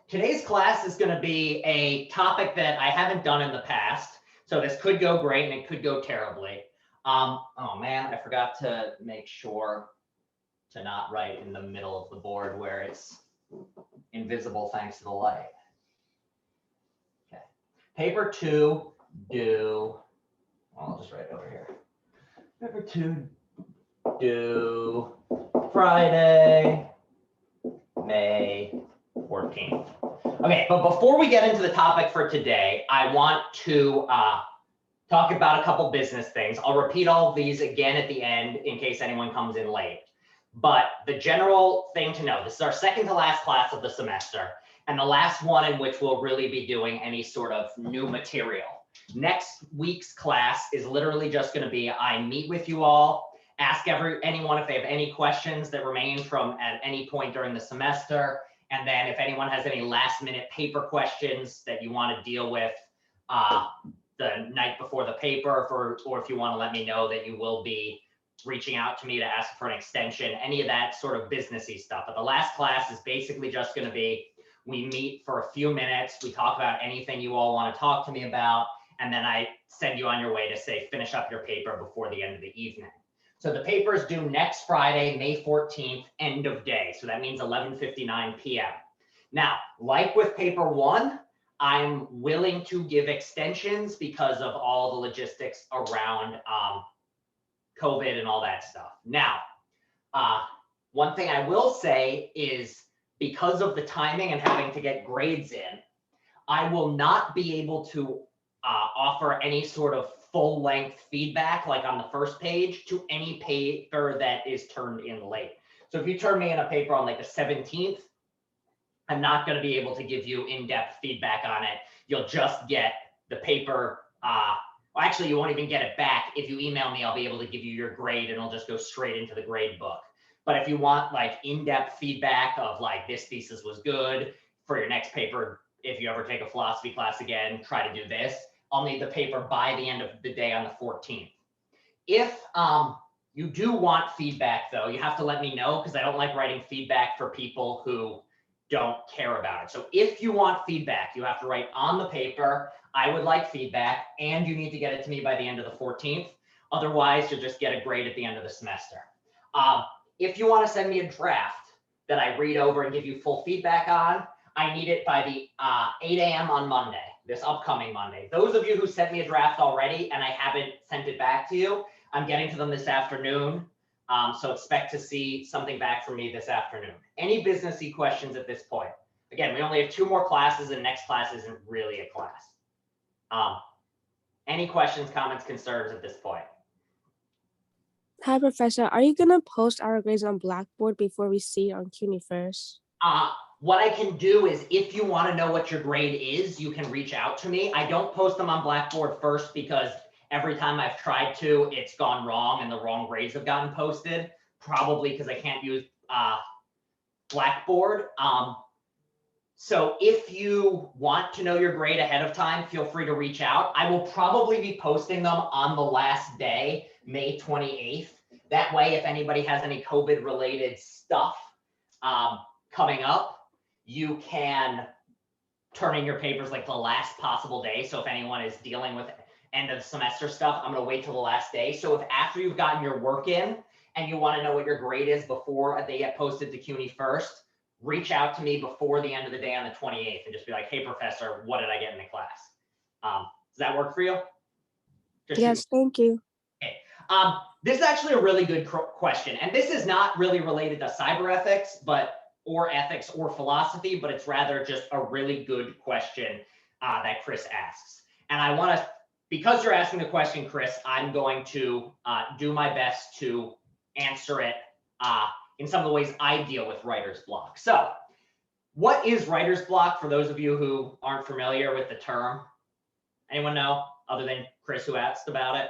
Today's class is going to be a topic that I haven't done in the past. So this could go great and it could go terribly. Oh man, I forgot to make sure to not write in the middle of the board where it's invisible thanks to the light. Okay. Paper 2 due, I'll just write it over here. Paper 2 due Friday, May 14th. Okay, but before we get into the topic for today, I want to talk about a couple business things. I'll repeat all of these again at the end in case anyone comes in late. But the general thing to know, this is our second to last class of the semester, and the last one in which we'll really be doing any sort of new material. Next week's class is literally just going to be, I meet with you all, ask anyone if they have any questions that remain from at any point during the semester. And then if anyone has any last minute paper questions that you want to deal with the night before the paper, or if you want to let me know that you will be reaching out to me to ask for an extension, any of that sort of businessy stuff. But the last class is basically just going to be, we meet for a few minutes, we talk about anything you all want to talk to me about, and then I send you on your way to say, finish up your paper before the end of the evening. So the paper is due next Friday, May 14th, end of day. So that means 11:59 p.m. Now, like with paper 1, I'm willing to give extensions because of all the logistics around COVID and all that stuff. Now, one thing I will say is because of the timing and having to get grades in, I will not be able to offer any sort of full-length feedback like on the first page to any paper that is turned in late. So if you turn me in a paper on like the 17th, I'm not going to be able to give you in-depth feedback on it. You'll just get the paper. Well, actually, you won't even get it back. If you email me, I'll be able to give you your grade and it'll just go straight into the grade book. But if you want like in-depth feedback of like this thesis was good for your next paper, if you ever take a philosophy class again, try to do this. I'll need the paper by the end of the day on the 14th. If you do want feedback though, you have to let me know because I don't like writing feedback for people who don't care about it. So if you want feedback, you have to write on the paper, I would like feedback, and you need to get it to me by the end of the 14th. Otherwise, you'll just get a grade at the end of the semester. If you want to send me a draft that I read over and give you full feedback on, I need it by the 8 a.m. on Monday, this upcoming Monday. Those of you who sent me a draft already and I haven't sent it back to you, I'm getting to them this afternoon. So expect to see something back from me this afternoon. Any businessy questions at this point? Again, we only have 2 more classes and next class isn't really a class. Any questions, comments, concerns at this point? Hi, Professor. Are you going to post our grades on Blackboard before we see it on CUNY first? What I can do is if you want to know what your grade is, you can reach out to me. I don't post them on Blackboard first because every time I've tried to, it's gone wrong and the wrong grades have gotten posted, probably because I can't use Blackboard. So if you want to know your grade ahead of time, feel free to reach out. I will probably be posting them on the last day, May 28th. That way, if anybody has any COVID related stuff coming up, you can turn in your papers like the last possible day. So if anyone is dealing with end of semester stuff, I'm going to wait till the last day. So if after you've gotten your work in and you want to know what your grade is before they get posted to CUNY first, reach out to me before the end of the day on the 28th and just be like, hey, professor, what did I get in the class? Does that work for you? Yes, thank you. Okay. This is actually a really good question. And this is not really related to cyber ethics, or ethics or philosophy, but it's rather just a really good question that Chris asks. And I want to, because you're asking the question, Chris, I'm going to do my best to answer it in some of the ways I deal with writer's block. So what is writer's block for those of you who aren't familiar with the term? Anyone know, other than Chris who asked about it?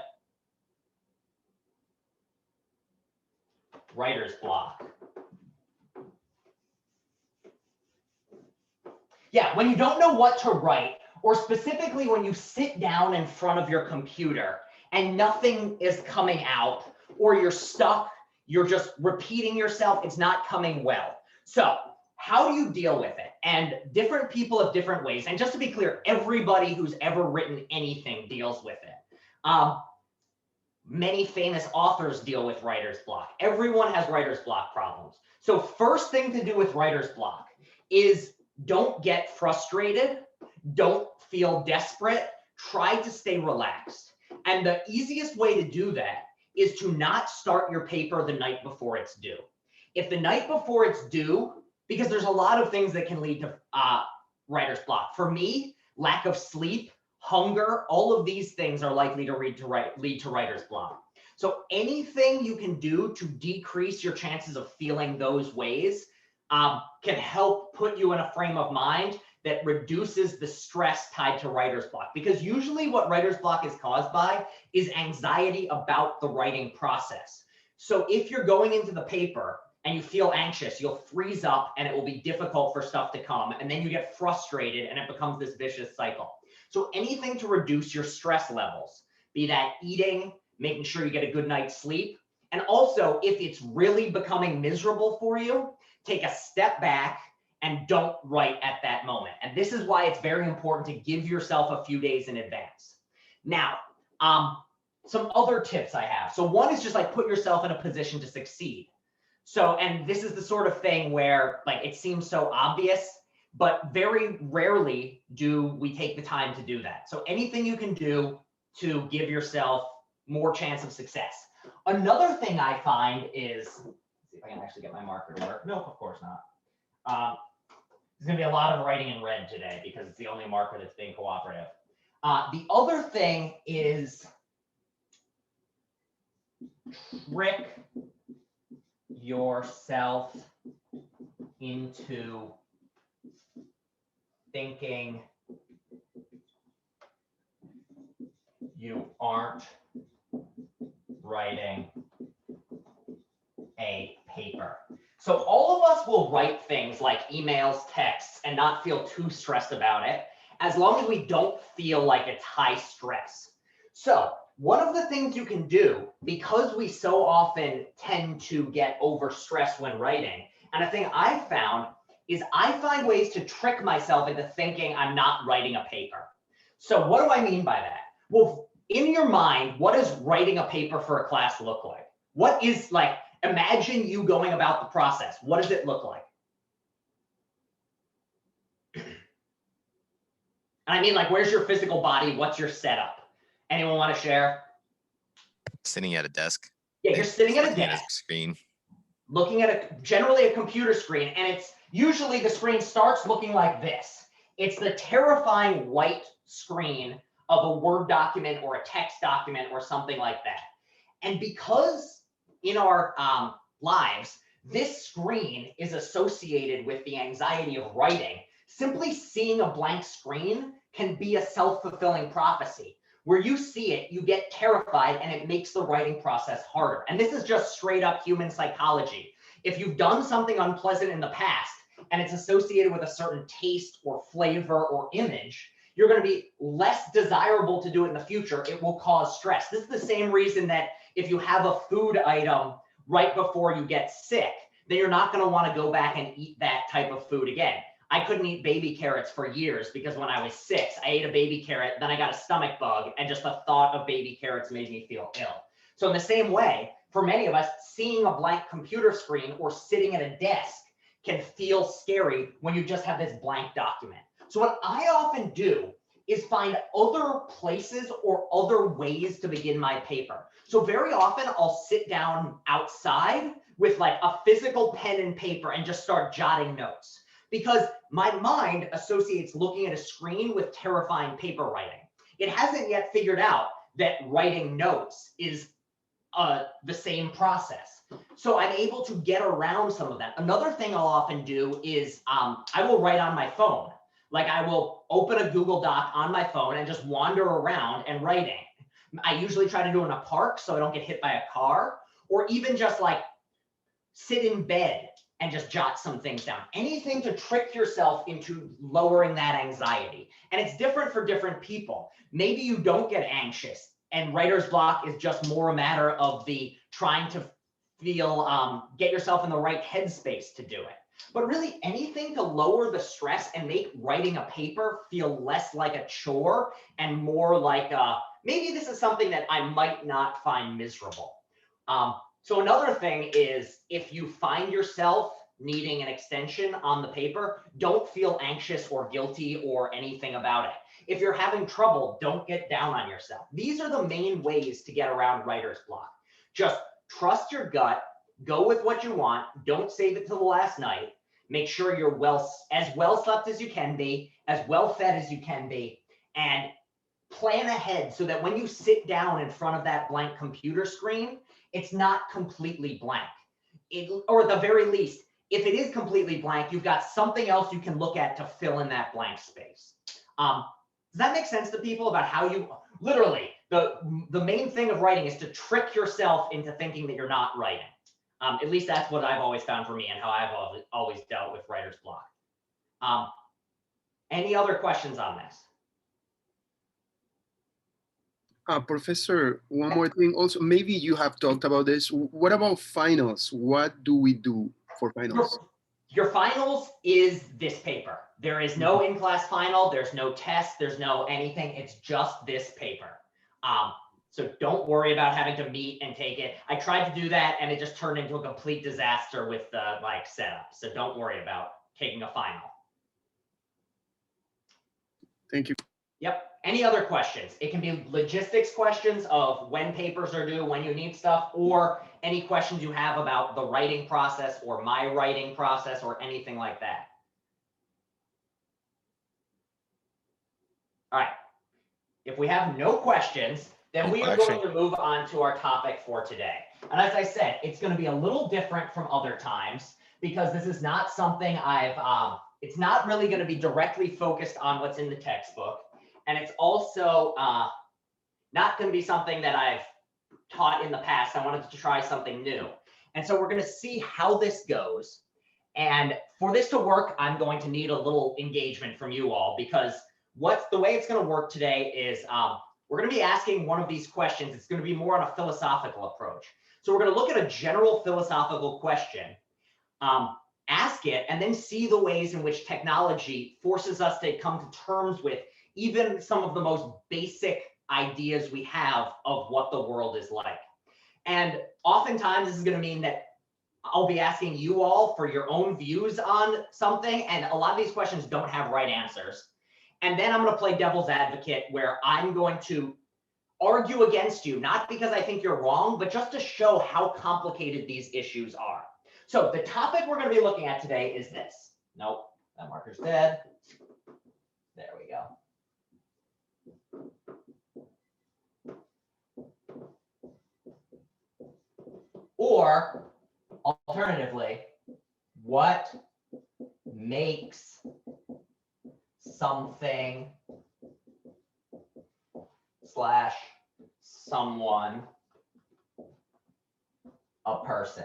Writer's block. Yeah, when you don't know what to write, or specifically when you sit down in front of your computer and nothing is coming out, or you're stuck, you're just repeating yourself, it's not coming well. So how do you deal with it? And different people have different ways. And just to be clear, everybody who's ever written anything deals with it. Many famous authors deal with writer's block. Everyone has writer's block problems. So first thing to do with writer's block is don't get frustrated. Don't feel desperate. Try to stay relaxed. And the easiest way to do that is to not start your paper the night before it's due. If the night before it's due, because there's a lot of things that can lead to writer's block. For me, lack of sleep, hunger, all of these things are likely to lead to writer's block. So anything you can do to decrease your chances of feeling those ways can help put you in a frame of mind that reduces the stress tied to writer's block. Because usually what writer's block is caused by is anxiety about the writing process. So if you're going into the paper and you feel anxious, you'll freeze up and it will be difficult for stuff to come. And then you get frustrated and it becomes this vicious cycle. So anything to reduce your stress levels, be that eating, making sure you get a good night's sleep. And also, if it's really becoming miserable for you, take a step back and don't write at that moment. And this is why it's very important to give yourself a few days in advance. Now, some other tips I have. So one is just like put yourself in a position to succeed. So, and this is the sort of thing where like it seems so obvious, but very rarely do we take the time to do that. So anything you can do to give yourself more chance of success. Another thing I find is, let's see if I can actually get my marker to work. Nope, of course not. There's gonna be a lot of writing in red today because it's the only marker that's being cooperative. The other thing is trick yourself into thinking you aren't writing a paper. So all of us will write things like emails, texts, and not feel too stressed about it, as long as we don't feel like it's high stress. So one of the things you can do, because we so often tend to get overstressed when writing, and a thing I've found is I find ways to trick myself into thinking I'm not writing a paper. So what do I mean by that? Well, in your mind, what does writing a paper for a class look like? What is like, imagine you going about the process. What does it look like? And I mean, like, where's your physical body? What's your setup? Anyone want to share? Sitting at a desk. Yeah, you're sitting at a looking desk, at a screen. looking at generally a computer screen, and it's usually the screen starts looking like this. It's the terrifying white screen of a Word document or a text document or something like that. And because in our lives, this screen is associated with the anxiety of writing, simply seeing a blank screen can be a self-fulfilling prophecy. Where you see it, you get terrified and it makes the writing process harder. And this is just straight up human psychology. If you've done something unpleasant in the past and it's associated with a certain taste or flavor or image, you're going to be less desirable to do it in the future. It will cause stress. This is the same reason that if you have a food item right before you get sick, then you're not going to want to go back and eat that type of food again. I couldn't eat baby carrots for years because when I was 6, I ate a baby carrot, then I got a stomach bug, and just the thought of baby carrots made me feel ill. So in the same way, for many of us, seeing a blank computer screen or sitting at a desk can feel scary when you just have this blank document. So what I often do is find other places or other ways to begin my paper. So very often I'll sit down outside with like a physical pen and paper and just start jotting notes. Because my mind associates looking at a screen with terrifying paper writing. It hasn't yet figured out that writing notes is the same process. So I'm able to get around some of that. Another thing I'll often do is I will write on my phone. Like I will open a Google Doc on my phone and just wander around and writing. I usually try to do it in a park so I don't get hit by a car, or even just like sit in bed and just jot some things down. Anything to trick yourself into lowering that anxiety. And it's different for different people. Maybe you don't get anxious and writer's block is just more a matter of the trying to feel, get yourself in the right headspace to do it. but really anything to lower the stress and make writing a paper feel less like a chore and more like maybe this is something that I might not find miserable. So another thing is if you find yourself needing an extension on the paper, don't feel anxious or guilty or anything about it. If you're having trouble, don't get down on yourself. These are the main ways to get around writer's block. Just trust your gut, go with what you want, don't save it till the last night, make sure you're as well slept as you can be, as well fed as you can be, and plan ahead so that when you sit down in front of that blank computer screen, it's not completely blank. Or at the very least, if it is completely blank, you've got something else you can look at to fill in that blank space. Does that make sense to people about how you, literally, the main thing of writing is to trick yourself into thinking that you're not writing. At least that's what I've always found for me and how I've always dealt with writer's block. Any other questions on this? Professor, one more thing. Also, maybe you have talked about this. What about finals? What do we do for finals? Your finals is this paper. There is no in-class final. There's no test. There's no anything. It's just this paper. So don't worry about having to meet and take it. I tried to do that and it just turned into a complete disaster with the setup. So don't worry about taking a final. Thank you. Yep. Any other questions? It can be logistics questions of when papers are due, when you need stuff, or any questions you have about the writing process or my writing process or anything like that. All right. If we have no questions, then we are going to move on to our topic for today. And as I said, it's going to be a little different from other times because this is not something it's not really going to be directly focused on what's in the textbook. And it's also not going to be something that I've taught in the past. I wanted to try something new. And so we're going to see how this goes. And for this to work, I'm going to need a little engagement from you all because the way it's going to work today is we're going to be asking one of these questions. It's going to be more on a philosophical approach. So we're going to look at a general philosophical question, ask it, and then see the ways in which technology forces us to come to terms with even some of the most basic ideas we have of what the world is like. And oftentimes this is going to mean that I'll be asking you all for your own views on something. And a lot of these questions don't have right answers. And then I'm going to play devil's advocate where I'm going to argue against you, not because I think you're wrong, but just to show how complicated these issues are. So the topic we're going to be looking at today is this. Nope, that marker's dead. There we go. Or alternatively, what makes something / someone a person?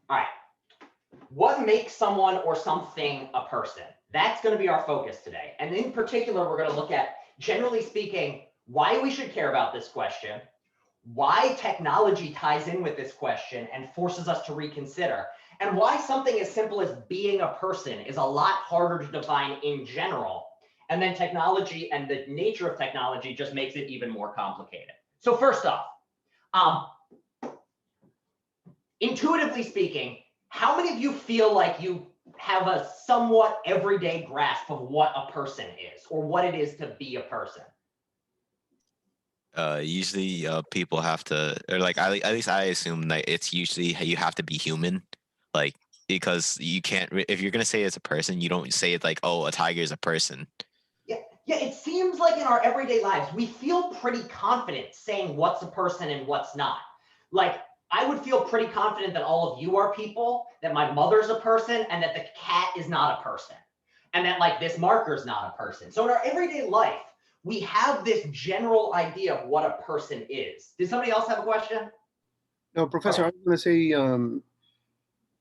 All right. What makes someone or something a person? That's going to be our focus today. And in particular, we're going to look at, generally speaking, why we should care about this question, why technology ties in with this question and forces us to reconsider, and why something as simple as being a person is a lot harder to define in general. And then technology and the nature of technology just makes it even more complicated. So first off, intuitively speaking, how many of you feel like you have a somewhat everyday grasp of what a person is or what it is to be a person? Usually people have to, or like at least I assume that it's usually you have to be human, like because you can't, if you're gonna say it's a person, you don't say it like, oh, a tiger is a person. Yeah, it seems like in our everyday lives, we feel pretty confident saying what's a person and what's not. Like, I would feel pretty confident that all of you are people, that my mother's a person, and that the cat is not a person, and that like this marker is not a person. So in our everyday life, we have this general idea of what a person is. Did somebody else have a question? No, Professor, I was going to say,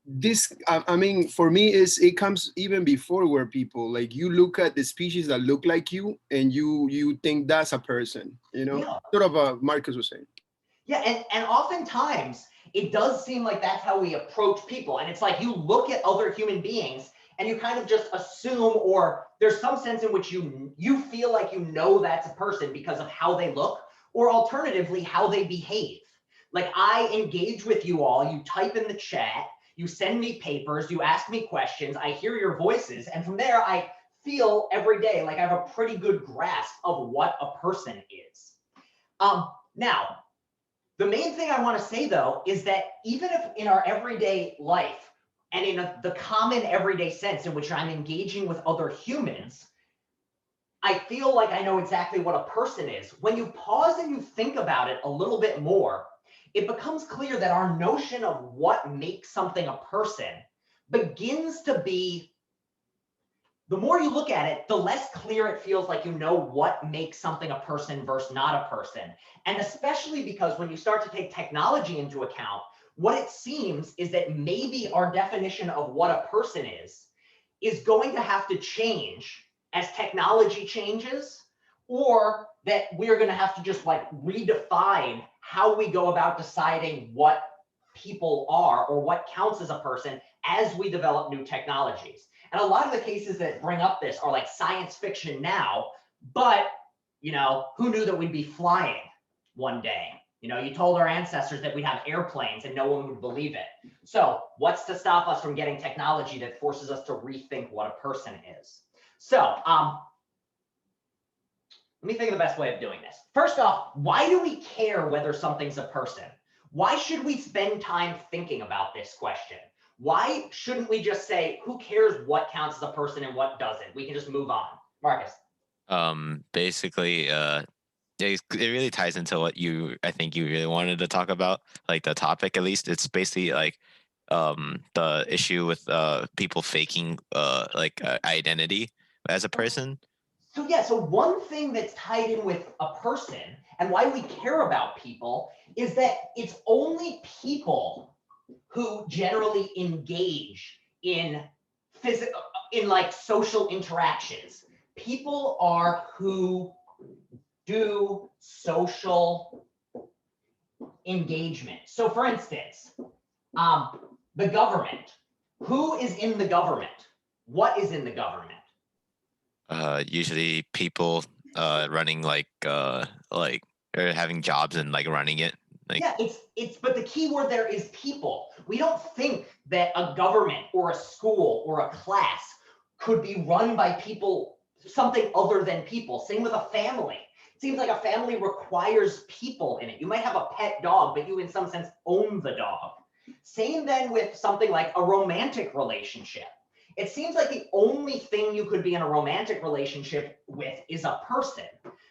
this, I mean, for me, it comes even before we're people. Like you look at the species that look like you and you think that's a person, you know, Yeah. sort of Marcus was saying. Yeah, and oftentimes it does seem like that's how we approach people. And it's like you look at other human beings and you kind of just assume, or there's some sense in which you feel like you know that's a person because of how they look, or alternatively, how they behave. Like I engage with you all, you type in the chat, you send me papers, you ask me questions, I hear your voices, and from there I feel every day like I have a pretty good grasp of what a person is. Now, the main thing I want to say though is that even if in our everyday life and in the common everyday sense in which I'm engaging with other humans, I feel like I know exactly what a person is. When you pause and you think about it a little bit more, it becomes clear that our notion of what makes something a person begins to be, the more you look at it, the less clear it feels like you know what makes something a person versus not a person. And especially because when you start to take technology into account, what it seems is that maybe our definition of what a person is going to have to change as technology changes, or that we're going to have to just like redefine how we go about deciding what people are or what counts as a person as we develop new technologies. And a lot of the cases that bring up this are like science fiction now, but you know, who knew that we'd be flying one day? You know, you told our ancestors that we'd have airplanes and no one would believe it. So what's to stop us from getting technology that forces us to rethink what a person is? So let me think of the best way of doing this. First off, why do we care whether something's a person? Why should we spend time thinking about this question? Why shouldn't we just say, who cares what counts as a person and what doesn't? We can just move on. Marcus. Basically, it really ties into what I think you really wanted to talk about, like the topic at least. It's basically like the issue with people faking identity as a person. So yeah, so one thing that's tied in with a person and why we care about people is that it's only people who generally engage in like social interactions. People are who do social engagement. So for instance, the government. Who is in the government? What is in the government? Usually people running or having jobs and like running it. Like, yeah, but the key word there is people. We don't think that a government or a school or a class could be run by people, something other than people. Same with a family. It seems like a family requires people in it. You might have a pet dog, but you in some sense own the dog. Same then with something like a romantic relationship. It seems like the only thing you could be in a romantic relationship with is a person.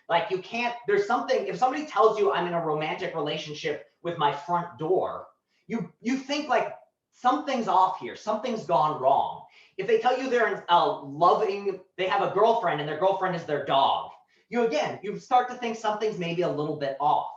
Like you can't, there's something, if somebody tells you I'm in a romantic relationship with my front door, you think like something's off here, something's gone wrong. If they tell you they're they have a girlfriend and their girlfriend is their dog, you start to think something's maybe a little bit off.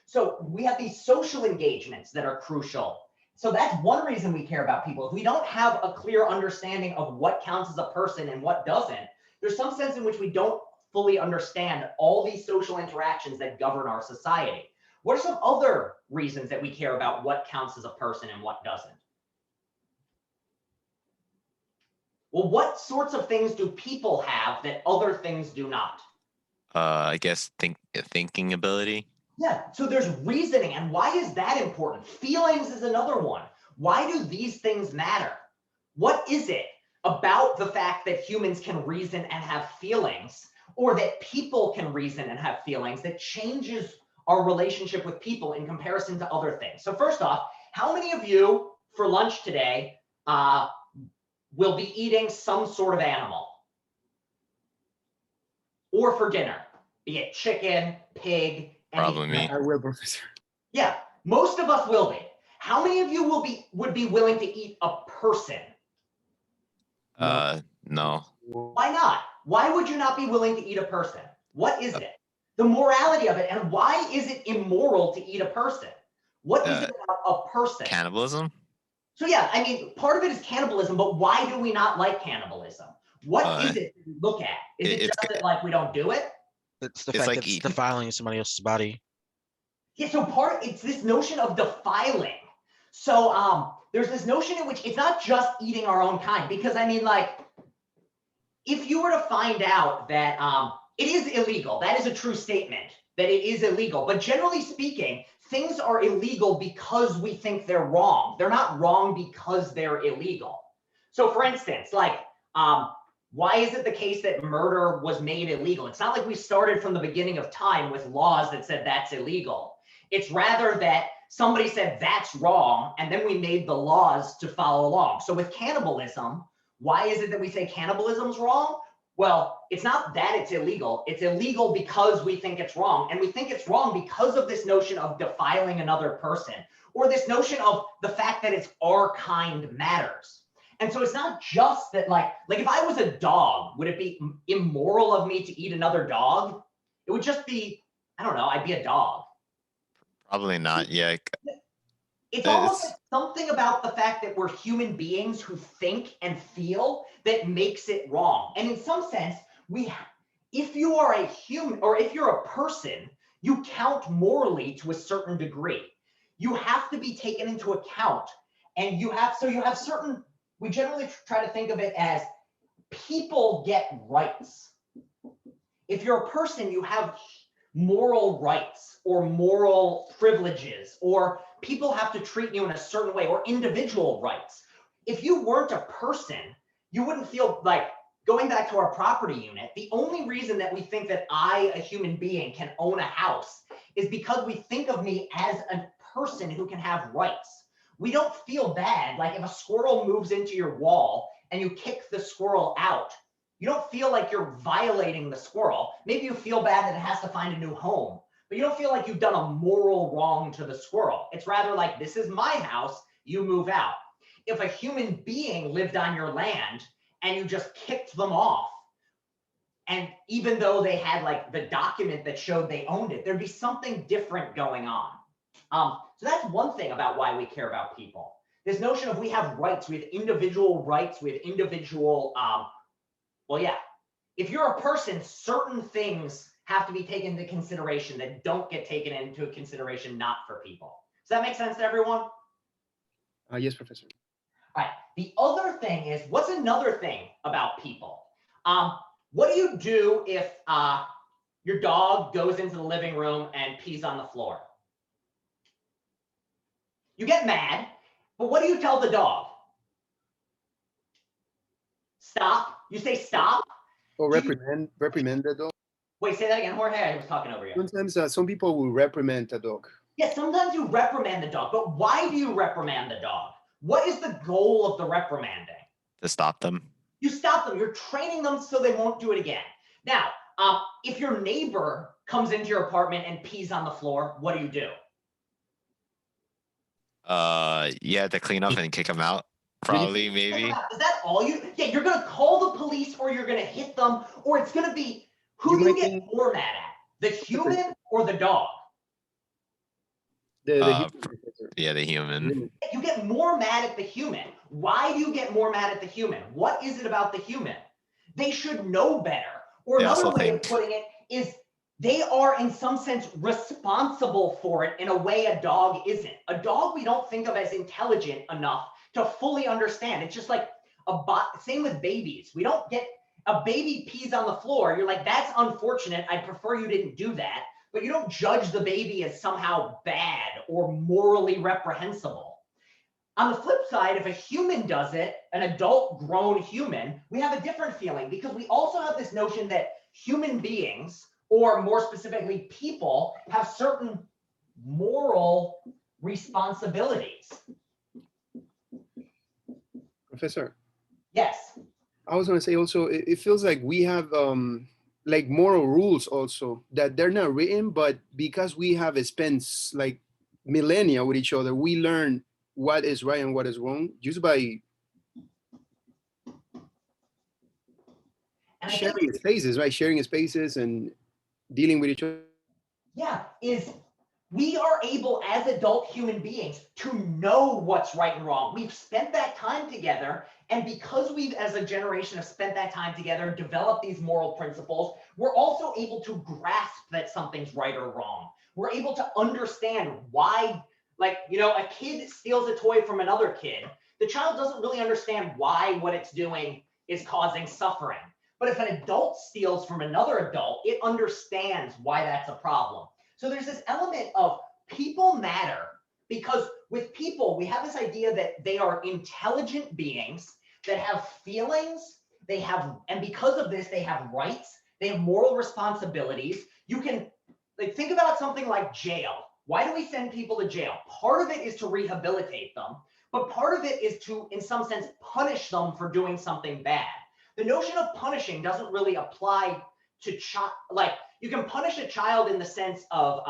So we have these social engagements that are crucial. So that's one reason we care about people. If we don't have a clear understanding of what counts as a person and what doesn't, there's some sense in which we don't fully understand all these social interactions that govern our society. What are some other reasons that we care about what counts as a person and what doesn't? Well, what sorts of things do people have that other things do not? I guess thinking ability. Yeah, so there's reasoning, and why is that important? Feelings is another one. Why do these things matter? What is it about the fact that humans can reason and have feelings, or that people can reason and have feelings, that changes our relationship with people in comparison to other things? So first off, how many of you for lunch today will be eating some sort of animal? Or for dinner, be it chicken, pig, Probably me. I will, Professor. Yeah, most of us will be. How many of you would be willing to eat a person? No. Why not? Why would you not be willing to eat a person? What is it? The morality of it, and why is it immoral to eat a person? What is it about a person? Cannibalism? So yeah, I mean, part of it is cannibalism, but why do we not like cannibalism? What is it to look at? Is it just that like we don't do it? It's the fact like that it's defiling somebody else's body. Yeah, so it's this notion of defiling. So there's this notion in which it's not just eating our own kind, because I mean, like, if you were to find out that it is illegal, that is a true statement, that it is illegal. But generally speaking, things are illegal because we think they're wrong. They're not wrong because they're illegal. So for instance, like, why is it the case that murder was made illegal? It's not like we started from the beginning of time with laws that said that's illegal. It's rather that somebody said that's wrong, and then we made the laws to follow along. So with cannibalism, why is it that we say cannibalism's wrong? Well, it's not that it's illegal. It's illegal because we think it's wrong. And we think it's wrong because of this notion of defiling another person, or this notion of the fact that it's our kind matters. And so it's not just that, like if I was a dog, would it be immoral of me to eat another dog? It would just be, I don't know, I'd be a dog. Probably not. Yeah. It's almost like something about the fact that we're human beings who think and feel that makes it wrong. And in some sense, if you are a human, or if you're a person, you count morally to a certain degree. You have to be taken into account, and you have certain, we generally try to think of it as people get rights. If you're a person, you have moral rights or moral privileges, or people have to treat you in a certain way, or individual rights. If you weren't a person, you wouldn't feel like, going back to our property unit, the only reason that we think that I, a human being, can own a house is because we think of me as a person who can have rights. We don't feel bad. Like if a squirrel moves into your wall and you kick the squirrel out, you don't feel like you're violating the squirrel. Maybe you feel bad that it has to find a new home, but you don't feel like you've done a moral wrong to the squirrel. It's rather like, this is my house, you move out. If a human being lived on your land and you just kicked them off, and even though they had like the document that showed they owned it, there'd be something different going on. So that's one thing about why we care about people. This notion of we have rights, we have individual rights, we have individual, well, yeah, if you're a person, certain things have to be taken into consideration that don't get taken into consideration not for people. Does that make sense to everyone? Yes, Professor. All right. The other thing is, what's another thing about people? What do you do if your dog goes into the living room and pees on the floor? You get mad, but what do you tell the dog? Stop. You say stop. Or reprimand the dog. Wait, say that again, Jorge. I was talking over you. Sometimes some people will reprimand a dog. Yeah, sometimes you reprimand the dog, but why do you reprimand the dog? What is the goal of the reprimanding? To stop them. You stop them. You're training them so they won't do it again. Now, if your neighbor comes into your apartment and pees on the floor, what do? Yeah, to clean up and kick them out. Probably, maybe. Is that all you? Yeah, you're gonna call the police, or you're gonna hit them, or it's gonna be who do you get more mad at, the human or the dog? The human. Yeah, the human. You get more mad at the human. Why do you get more mad at the human? What is it about the human? They should know better. Or another way of putting it is, they are in some sense responsible for it in a way a dog isn't. A dog we don't think of as intelligent enough to fully understand. It's just like same with babies. We don't get, a baby pees on the floor. You're like, that's unfortunate. I prefer you didn't do that. But you don't judge the baby as somehow bad or morally reprehensible. On the flip side, if a human does it, an adult grown human, we have a different feeling, because we also have this notion that human beings, or more specifically people, have certain moral responsibilities. Professor. Yes. I was going to say also, it feels like we have like moral rules also, that they're not written, but because we have spent like millennia with each other, we learn what is right and what is wrong just by sharing spaces, right? Sharing spaces and dealing with each other. Yeah, we are able as adult human beings to know what's right and wrong. We've spent that time together, and because we've, as a generation, have spent that time together, developed these moral principles, we're also able to grasp that something's right or wrong. We're able to understand why Like, you know, a kid steals a toy from another kid. The child doesn't really understand why what it's doing is causing suffering. But if an adult steals from another adult, it understands why that's a problem. So there's this element of people matter, because with people, we have this idea that they are intelligent beings that have feelings, and because of this, they have rights, they have moral responsibilities. You can, like, think about something like jail. Why do we send people to jail? Part of it is to rehabilitate them, but part of it is to, in some sense, punish them for doing something bad. The notion of punishing doesn't really apply to like, you can punish a child in the sense of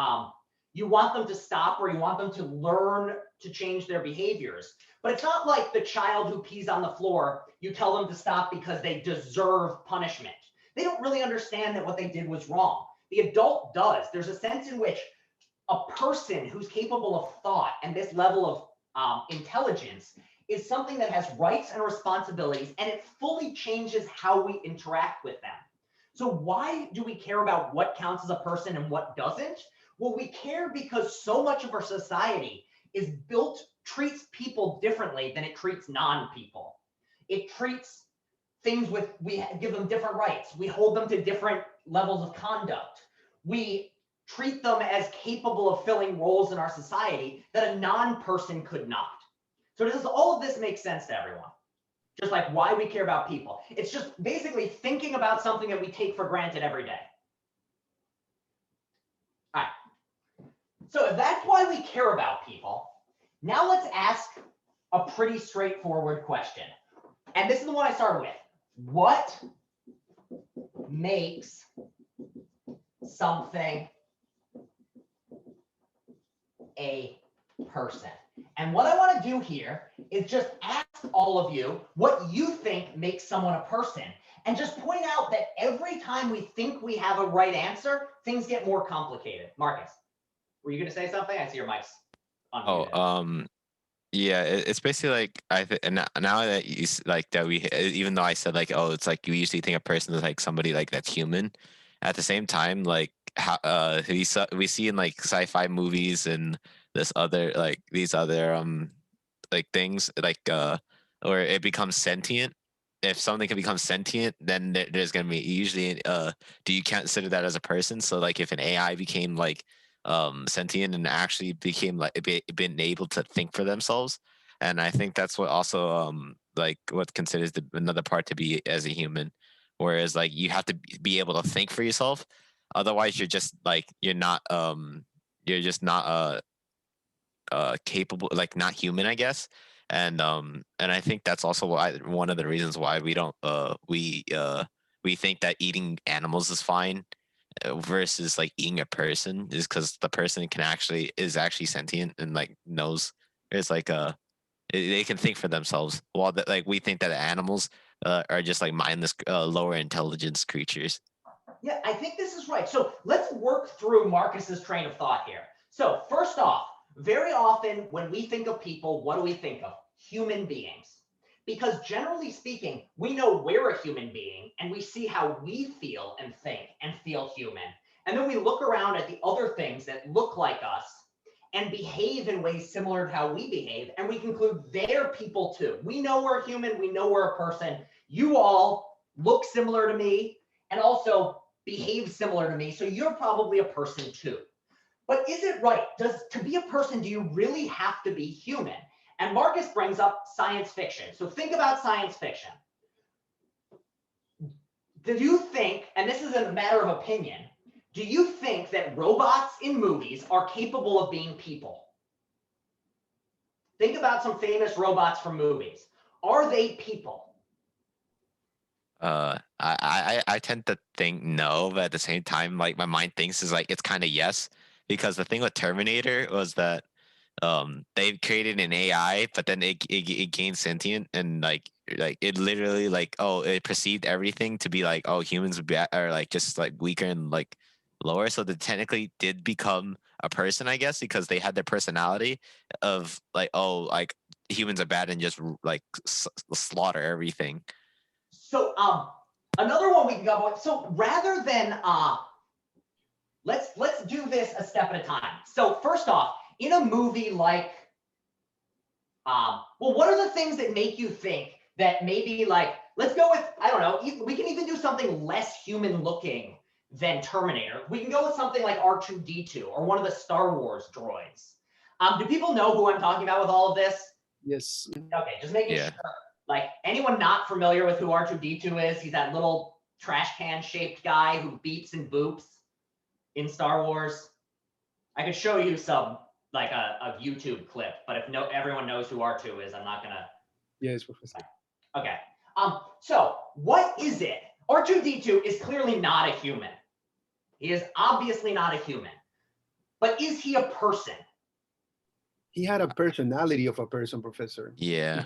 you want them to stop, or you want them to learn to change their behaviors. But it's not like the child who pees on the floor, you tell them to stop because they deserve punishment. They don't really understand that what they did was wrong. The adult does. There's a sense in which a person who's capable of thought and this level of intelligence is something that has rights and responsibilities, and it fully changes how we interact with them. So why do we care about what counts as a person and what doesn't? Well, we care because so much of our society is treats people differently than it treats non-people. It treats things we give them different rights. We hold them to different levels of conduct. We treat them as capable of filling roles in our society that a non-person could not. So does all of this make sense to everyone? Just like why we care about people. It's just basically thinking about something that we take for granted every day. All right. So if that's why we care about people, now let's ask a pretty straightforward question. And this is the one I started with. What makes something a person? And what I want to do here is just ask all of you what you think makes someone a person, and just point out that every time we think we have a right answer, things get more complicated. Marcus, were you going to say something? I see your mic's unmuted. Yeah, it's basically like and now that like that even though I said like, oh, it's like you usually think a person is like somebody like that's human. At the same time, like how we see in like sci-fi movies and these other like things like or it becomes sentient. If something can become sentient, then there's gonna be usually do you consider that as a person? So like if an AI became like sentient and actually became like been able to think for themselves, and I think that's what also like what considers another part to be as a human, whereas like you have to be able to think for yourself, otherwise you're just like you're just not capable, like not human, I guess. And I think that's also why one of the reasons why we don't we think that eating animals is fine versus like eating a person, is because the person is actually sentient and like knows. It's like they can think for themselves, while like we think that animals are just like mindless lower intelligence creatures. Yeah, I think this is right. So let's work through Marcus's train of thought here. So first off, very often when we think of people, what do we think of? Human beings. Because generally speaking, we know we're a human being and we see how we feel and think and feel human. And then we look around at the other things that look like us and behave in ways similar to how we behave, and we conclude they're people too. We know we're human, we know we're a person. You all look similar to me and also behave similar to me, so you're probably a person too. But is it right? To be a person, do you really have to be human? And Marcus brings up science fiction. So think about science fiction. Do you think, and this is a matter of opinion, do you think that robots in movies are capable of being people? Think about some famous robots from movies. Are they people? I tend to think no, but at the same time, like my mind thinks is like it's kind of yes, because the thing with Terminator was that they created an AI, but then it gained sentient, and like it literally like, oh, it perceived everything to be like, oh, humans are like just like weaker and like lower, so they technically did become a person, I guess, because they had their personality of like, oh, like humans are bad and just like slaughter everything. So another one we can go with. So rather than let's do this a step at a time. So first off, in a movie like, well, what are the things that make you think that maybe like, let's go with, I don't know, we can even do something less human looking than Terminator. We can go with something like R2-D2 or one of the Star Wars droids. Do people know who I'm talking about with all of this? Yes. Okay, just making Yeah. sure. Like, anyone not familiar with who R2-D2 is? He's that little trash can shaped guy who beeps and boops in Star Wars. I could show you some, like a YouTube clip, but if everyone knows who R2 is, I'm not gonna. Yes, Professor. Okay. So what is it? R2-D2 is clearly not a human. He is obviously not a human. But is he a person? He had a personality of a person, Professor. Yeah.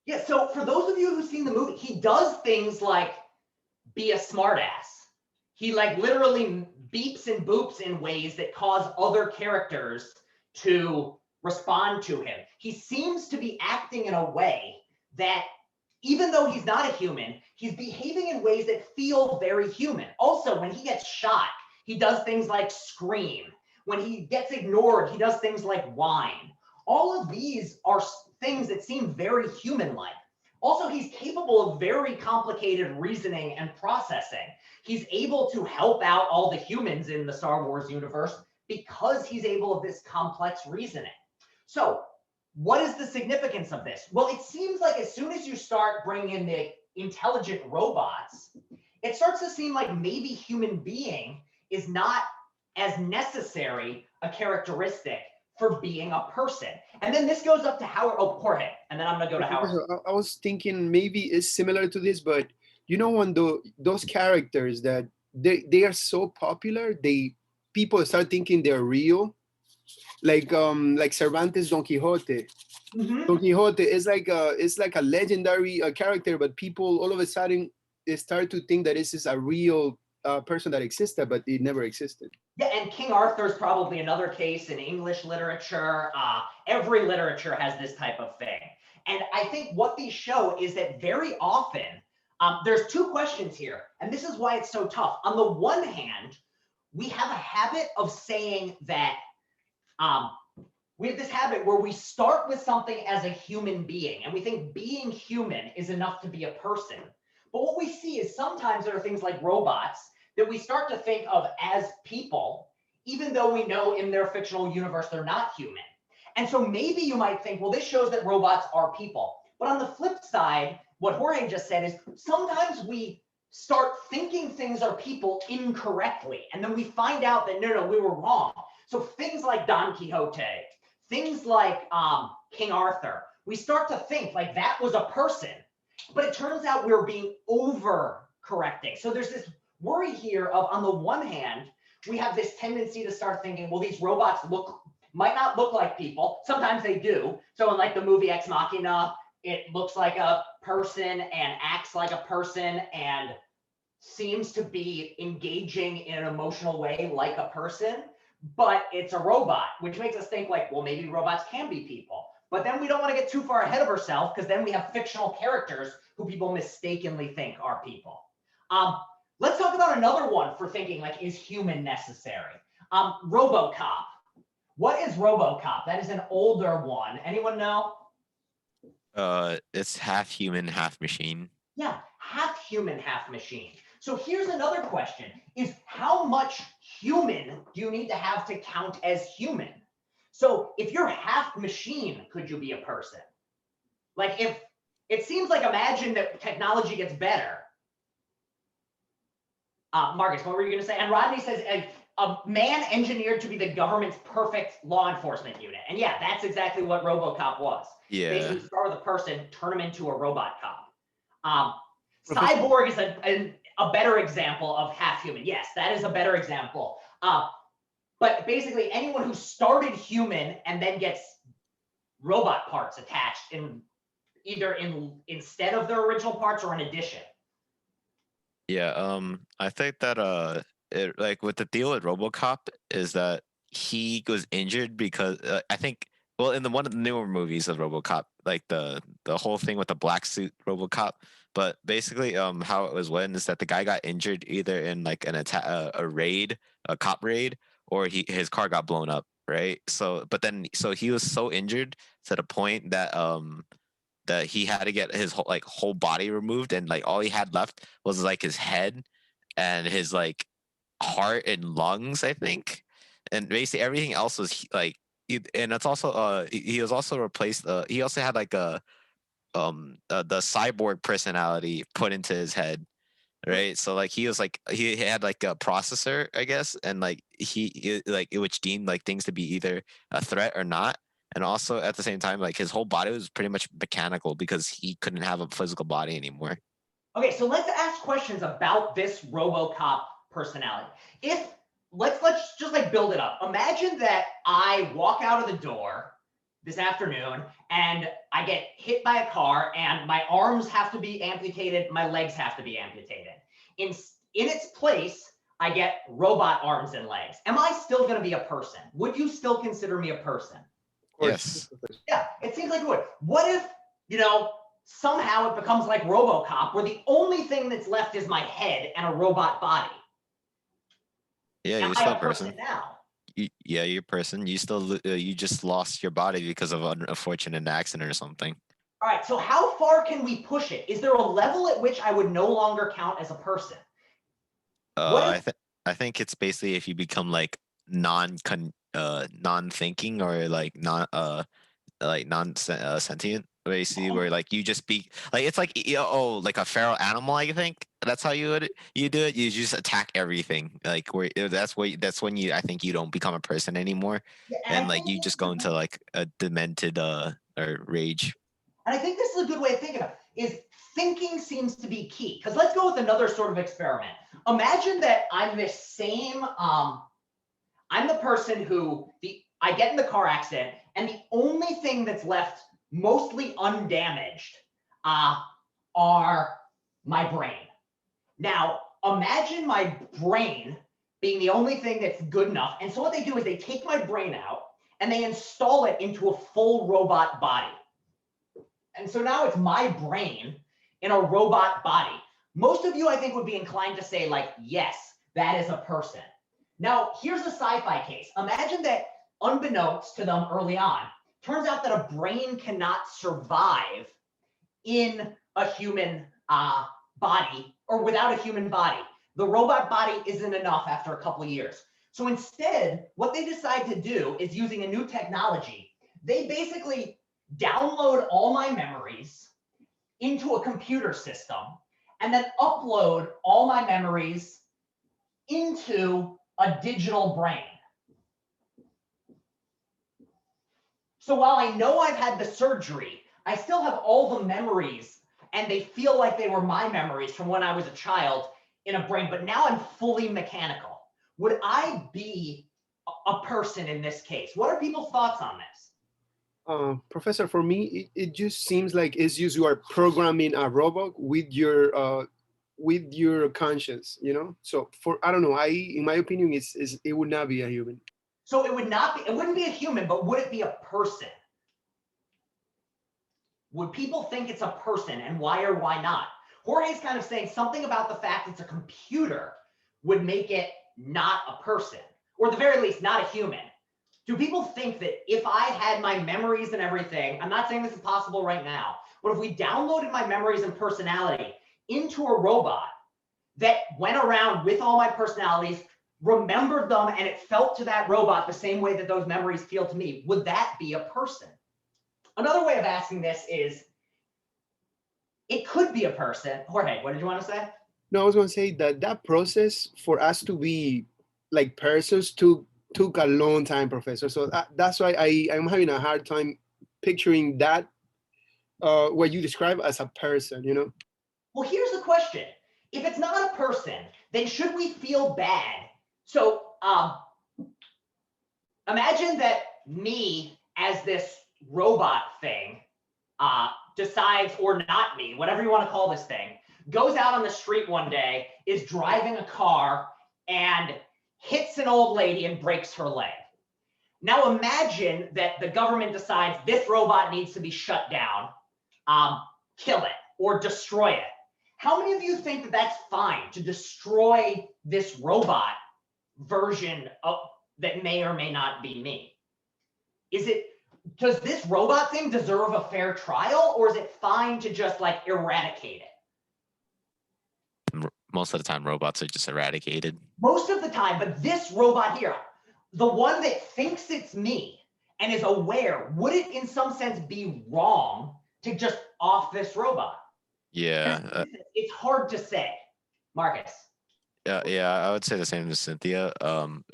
Yeah, so for those of you who've seen the movie, he does things like be a smartass. He like literally beeps and boops in ways that cause other characters to respond to him. He seems to be acting in a way that, even though he's not a human, he's behaving in ways that feel very human. Also, when he gets shot, he does things like scream. When he gets ignored, he does things like whine. All of these are things that seem very human-like. Also, he's capable of very complicated reasoning and processing. He's able to help out all the humans in the Star Wars universe because he's able of this complex reasoning. So what is the significance of this? Well, it seems like as soon as you start bringing in the intelligent robots, it starts to seem like maybe human being is not as necessary a characteristic for being a person. And then this goes up to Howard, Jorge, and then I'm gonna go to Howard. I was thinking maybe it's similar to this, but you know, when those characters that they are so popular, people start thinking they're real. Like Cervantes Don Quixote. Mhm. Don Quixote is like a legendary character, but people all of a sudden they start to think that this is a real person that existed, but it never existed. Yeah, and King Arthur is probably another case in English literature. Every literature has this type of thing. And I think what these show is that very often, there's two questions here, and this is why it's so tough. On the one hand, we have a habit of saying that we have this habit where we start with something as a human being, and we think being human is enough to be a person. But what we see is sometimes there are things like robots that we start to think of as people, even though we know in their fictional universe they're not human. And so maybe you might think, well, this shows that robots are people. But on the flip side, what Jorge just said is sometimes we start thinking things are people incorrectly, and then we find out that no, we were wrong. So things like Don Quixote, things like King Arthur, we start to think like that was a person, but it turns out we're being over-correcting. So there's this worry here of, on the one hand, we have this tendency to start thinking, well, these robots might not look like people. Sometimes they do. So in like the movie Ex Machina, it looks like a person and acts like a person and seems to be engaging in an emotional way like a person, but it's a robot, which makes us think like, well, maybe robots can be people. But then we don't want to get too far ahead of ourselves, because then we have fictional characters who people mistakenly think are people. Let's talk about another one for thinking like, is human necessary? RoboCop. What is RoboCop? That is an older one. Anyone know? It's half human, half machine. Yeah, half human, half machine. So here's another question, is how much human do you need to have to count as human? So if you're half machine, could you be a person? Like, if it seems like, imagine that technology gets better. Marcus, what were you gonna say? And Rodney says a man engineered to be the government's perfect law enforcement unit. And yeah, that's exactly what RoboCop was. Yeah. Basically start with a person, turn him into a robot cop. Cyborg is a better example of half human. Yes, that is a better example. But basically anyone who started human and then gets robot parts attached in either instead of their original parts or in addition. Yeah, I think that it, like with the deal with RoboCop is that he was injured because I think, well, in one of the newer movies of RoboCop, like the whole thing with the black suit RoboCop, but basically how it was went is that the guy got injured either in like an attack, a raid, a cop raid, or his car got blown up. right? So, but then, so he was so injured to the point that that he had to get his whole body removed, and like all he had left was like his head and his like heart and lungs, I think, and basically everything else was and it's also he was also replaced. He also had like the cyborg personality put into his head, right? So like he was like he had like a processor, I guess, and like like which deemed like things to be either a threat or not. And also at the same time, like his whole body was pretty much mechanical because he couldn't have a physical body anymore. Okay, so let's ask questions about this RoboCop personality. If let's just like build it up. Imagine that I walk out of the door this afternoon and I get hit by a car and my arms have to be amputated, my legs have to be amputated. In its place, I get robot arms and legs. Am I still going to be a person? Would you still consider me a person? Of course. Yes. Yeah, it seems like it would. What if, somehow it becomes like RoboCop, where the only thing that's left is my head and a robot body? Yeah, Am you're I still a a person. now? Yeah, you're a person. You still you just lost your body because of an unfortunate accident or something. All right, so how far can we push it? Is there a level at which I would no longer count as a person? I think it's basically if you become like non-thinking or like sentient, basically, where like you just be like, it's like like a feral animal. I think that's how you do it. You just attack everything, like where that's when I think you don't become a person anymore, Yeah, and like you just go into like a demented or rage. And I think this is a good way of thinking of it, is thinking seems to be key. Because let's go with another sort of experiment. Imagine that I'm this same, I'm the person who I get in the car accident, and the only thing that's left mostly undamaged are my brain. Now, imagine my brain being the only thing that's good enough. And so what they do is they take my brain out and they install it into a full robot body. And so now it's my brain in a robot body. Most of you, I think, would be inclined to say, like, yes, that is a person. Now, here's a sci-fi case. Imagine that, unbeknownst to them early on, turns out that a brain cannot survive in a human body or without a human body. The robot body isn't enough after a couple of years. So instead, what they decide to do is, using a new technology, they basically download all my memories into a computer system and then upload all my memories into a digital brain. So while I know I've had the surgery, I still have all the memories, and they feel like they were my memories from when I was a child in a brain, but now I'm fully mechanical. Would I be a person in this case? What are people's thoughts on this? Professor, for me, it just seems like it's just you are programming a robot with your conscience, So I don't know. In my opinion, it would not be a human. So it wouldn't be a human, but would it be a person? Would people think it's a person, and why or why not? Jorge's kind of saying something about the fact it's a computer would make it not a person, or at the very least, not a human. Do people think that if I had my memories and everything, I'm not saying this is possible right now, but if we downloaded my memories and personality into a robot that went around with all my personalities, remembered them, and it felt to that robot the same way that those memories feel to me, would that be a person? Another way of asking this is, it could be a person. Jorge, what did you want to say? No, I was going to say that process for us to be like persons took a long time, Professor. So that's why I'm having a hard time picturing that, what you describe as a person, Well, here's the question. If it's not a person, then should we feel bad? So imagine that me as this robot thing decides, or not me, whatever you want to call this thing, goes out on the street one day, is driving a car, and hits an old lady and breaks her leg. Now imagine that the government decides this robot needs to be shut down, kill it, or destroy it. How many of you think that that's fine to destroy this robot version of that may or may not be me? does this robot thing deserve a fair trial, or is it fine to just like eradicate it? Most of the time, robots are just eradicated. Most of the time, but this robot here, the one that thinks it's me and is aware, would it in some sense be wrong to just off this robot? Yeah. It's hard to say. Marcus. Yeah, I would say the same as Cynthia.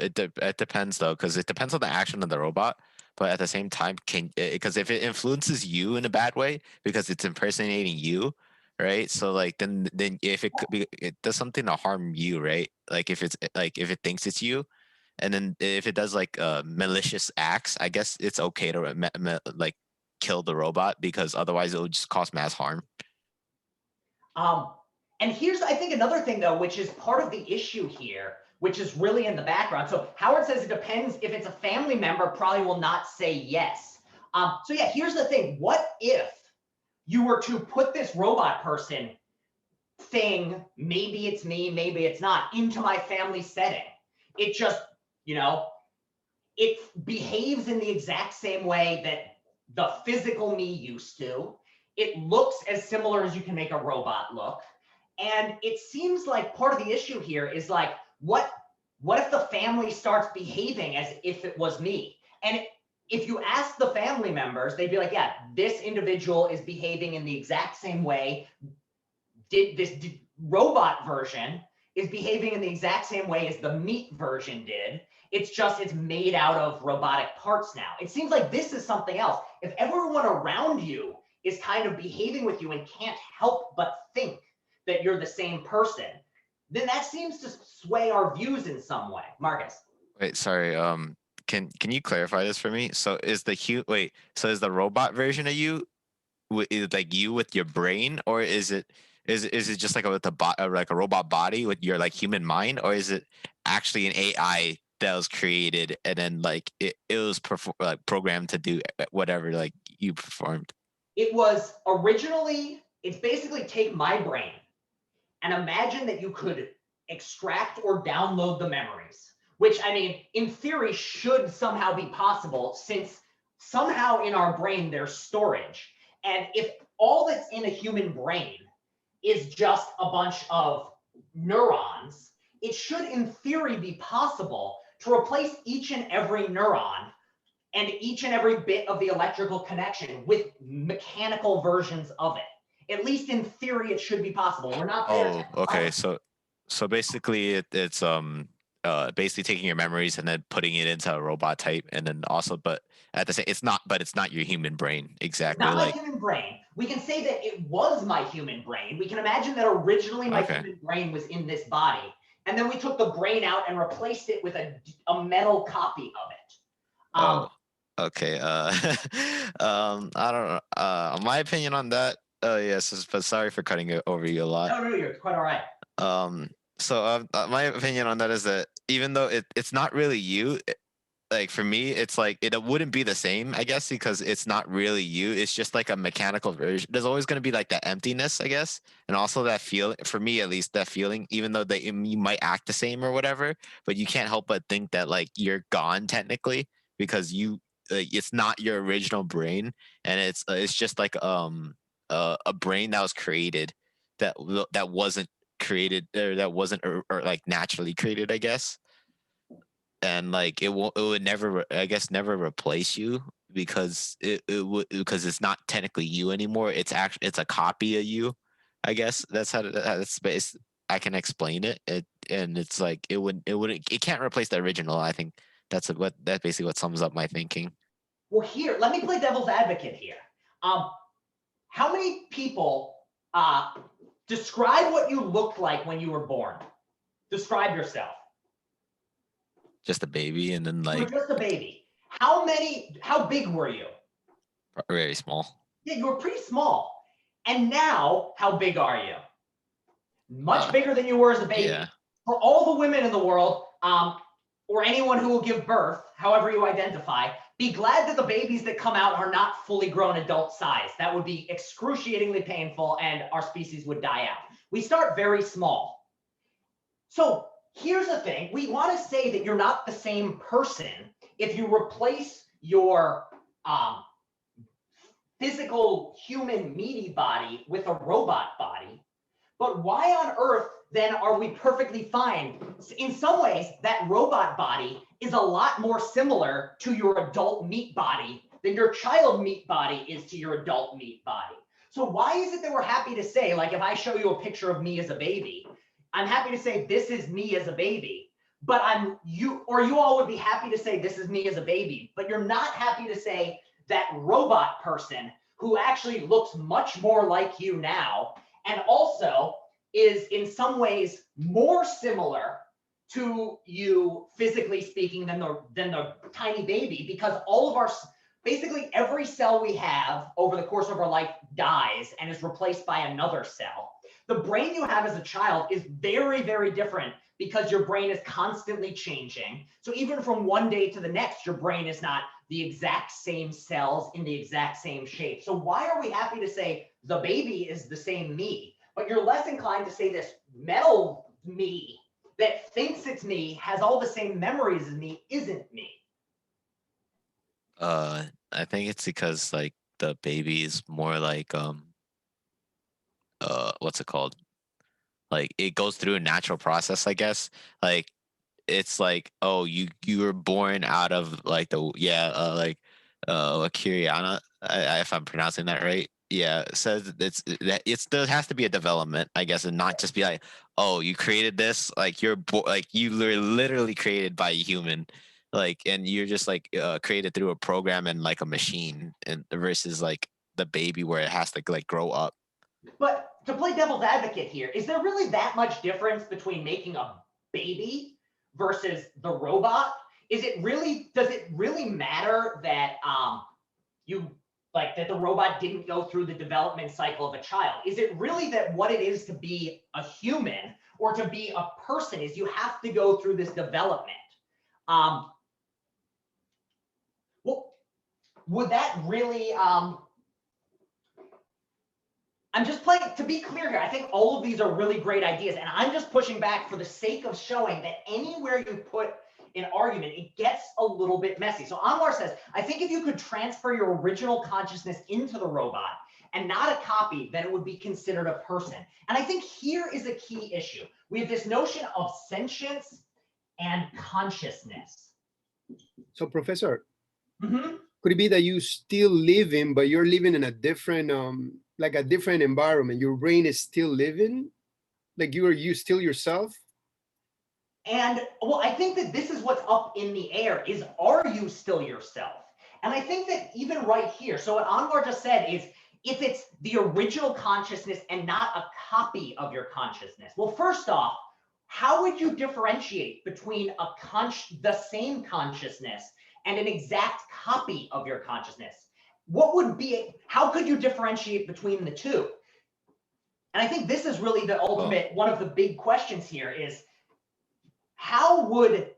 It depends though, because it depends on the action of the robot. But at the same time, because if it influences you in a bad way, because it's impersonating you, right? So like then if it does something to harm you, right? Like if if it thinks it's you, and then if it does like malicious acts, I guess it's okay to like kill the robot, because otherwise it will just cause mass harm. And here's, I think, another thing, though, which is part of the issue here, which is really in the background. So Howard says it depends. If it's a family member, probably will not say yes. So yeah, here's the thing. What if you were to put this robot person thing, maybe it's me, maybe it's not, into my family setting? It just, it behaves in the exact same way that the physical me used to. It looks as similar as you can make a robot look. And it seems like part of the issue here is like, what if the family starts behaving as if it was me? And if you ask the family members, they'd be like, yeah, this individual is behaving in the exact same way. This robot version is behaving in the exact same way as the meat version did. It's just, it's made out of robotic parts now. It seems like this is something else. If everyone around you is kind of behaving with you and can't help but think that you're the same person, then that seems to sway our views in some way. Marcus. Wait, sorry. Can you clarify this for me? So is the robot version of you, is it like you with your brain, or is it just like like a robot body with your like human mind, or is it actually an AI that was created and then like it was programmed to do whatever like you performed? It was originally, it's basically take my brain and imagine that you could extract or download the memories, which, I mean, in theory should somehow be possible, since somehow in our brain there's storage. And if all that's in a human brain is just a bunch of neurons, it should in theory be possible to replace each and every neuron and each and every bit of the electrical connection with mechanical versions of it. At least in theory, it should be possible. We're not there. Oh, okay. So basically, it's basically taking your memories and then putting it into a robot type, and then also, but at the same, it's not your human brain exactly. Not my human brain. We can say that it was my human brain. We can imagine that originally my human brain was in this body, and then we took the brain out and replaced it with a metal copy of it. Okay. I don't know. My opinion on that. Yes, but sorry for cutting it over you a lot. No, you're quite all right. So my opinion on that is that even though it's not really you, like for me, it's like it wouldn't be the same, I guess, because it's not really you. It's just like a mechanical version. There's always going to be like that emptiness, I guess, and also that feeling. For me, at least, that feeling, even though you might act the same or whatever, but you can't help but think that like you're gone technically, because it's not your original brain, and it's just like a brain that was created that wasn't created, or that wasn't or like naturally created, I guess. And like it would never, I guess, never replace you, because because it's not technically you anymore. It's a copy of you, I guess. That's how that's based. I can explain it. And it's like it can't replace the original. I think that's basically what sums up my thinking. Well, here, let me play devil's advocate here. How many people describe what you looked like when you were born? Describe yourself. Just a baby, and then like. You were just a baby. How big were you? Very small. Yeah, you were pretty small. And now, how big are you? Much bigger than you were as a baby. Yeah. For all the women in the world, or anyone who will give birth, however you identify, be glad that the babies that come out are not fully grown adult size. That would be excruciatingly painful, and our species would die out. We start very small. So here's the thing. We want to say that you're not the same person if you replace your physical human meaty body with a robot body. But why on earth then are we perfectly fine? In some ways, that robot body is a lot more similar to your adult meat body than your child meat body is to your adult meat body. So why is it that we're happy to say, like if I show you a picture of me as a baby, I'm happy to say this is me as a baby, but you all would be happy to say this is me as a baby, but you're not happy to say that robot person who actually looks much more like you now, and also is in some ways more similar to you physically speaking than the tiny baby, because all of our, basically every cell we have over the course of our life dies and is replaced by another cell. The brain you have as a child is very, very different because your brain is constantly changing. So even from one day to the next, your brain is not the exact same cells in the exact same shape. So why are we happy to say the baby is the same me, but you're less inclined to say this metal me that thinks it's me, has all the same memories as me, isn't me? I think it's because like the baby is more like what's it called? Like it goes through a natural process, I guess. Like it's like, oh, you were born out of like the a Curiana, if I'm pronouncing that right. Yeah, it says there has to be a development, I guess, and not just be like, oh, you created this, like like you were literally created by a human, like, and you're just like created through a program and like a machine, and versus like the baby where it has to like grow up. But to play devil's advocate here, is there really that much difference between making a baby versus the robot? Does it really matter that that the robot didn't go through the development cycle of a child? Is it really that what it is to be a human or to be a person is you have to go through this development? Well, would that really I'm just playing, to be clear here, I think all of these are really great ideas, and I'm just pushing back for the sake of showing that anywhere you put an argument, it gets a little bit messy. So Anwar says, I think if you could transfer your original consciousness into the robot and not a copy, then it would be considered a person. And I think here is a key issue. We have this notion of sentience and consciousness. So Professor, Mm-hmm. could it be that you still living, but you're living in a different like a different environment? Your brain is still living, like you still yourself? And well, I think that this is what's up in the air is, are you still yourself? And I think that even right here, so what Anwar just said is, if it's the original consciousness and not a copy of your consciousness. Well, first off, how would you differentiate between the same consciousness and an exact copy of your consciousness? How could you differentiate between the two? And I think this is really the ultimate, one of the big questions here is, how would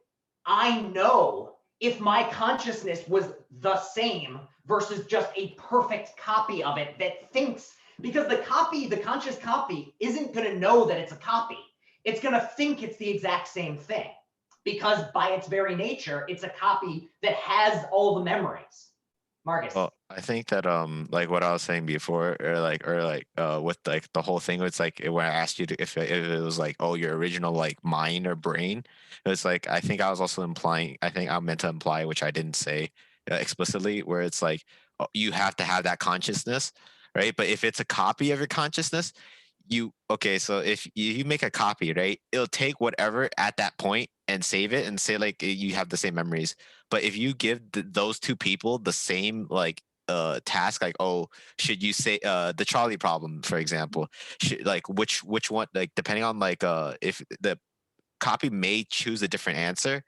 I know if my consciousness was the same versus just a perfect copy of it that thinks, because the conscious copy isn't going to know that it's a copy. It's going to think it's the exact same thing because by its very nature, it's a copy that has all the memories. Marcus. Well, I think that like what I was saying before, with like the whole thing, it's like when I asked you if it was like, oh, your original like mind or brain, it was like, I think I was also implying, I think I meant to imply, which I didn't say explicitly, where it's like, oh, you have to have that consciousness, right? But if it's a copy of your consciousness, so if you make a copy, right, it'll take whatever at that point and save it and say like you have the same memories. But if you give those two people the same like task, like, oh, should you say the trolley problem, for example, like which one, like depending on like if the copy may choose a different answer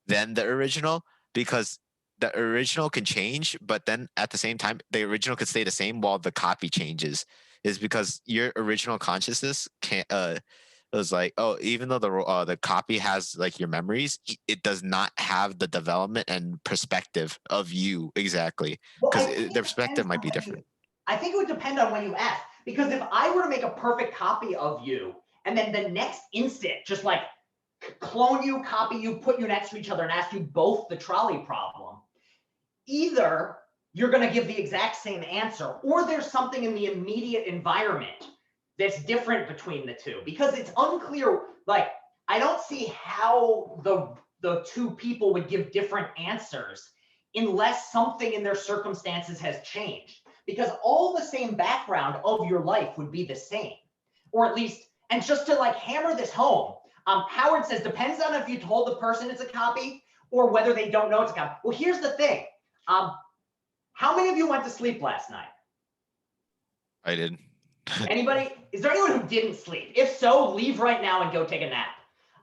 than the original, because the original can change, but then at the same time the original could stay the same while the copy changes, is because your original consciousness can't it was like, oh, even though the copy has like your memories, it does not have the development and perspective of you exactly, Well, because I think the it perspective depends might on be when different. I think it would depend on when you ask, because if I were to make a perfect copy of you and then the next instant just like clone you, copy you, put you next to each other and ask you both the trolley problem, either you're going to give the exact same answer, or there's something in the immediate environment that's different between the two, because it's unclear. Like, I don't see how the two people would give different answers unless something in their circumstances has changed, because all the same background of your life would be the same, or at least, and just to like hammer this home, Howard says, depends on if you told the person it's a copy or whether they don't know it's a copy. Well, here's the thing. How many of you went to sleep last night? I did. Anybody? Is there anyone who didn't sleep? If so, leave right now and go take a nap.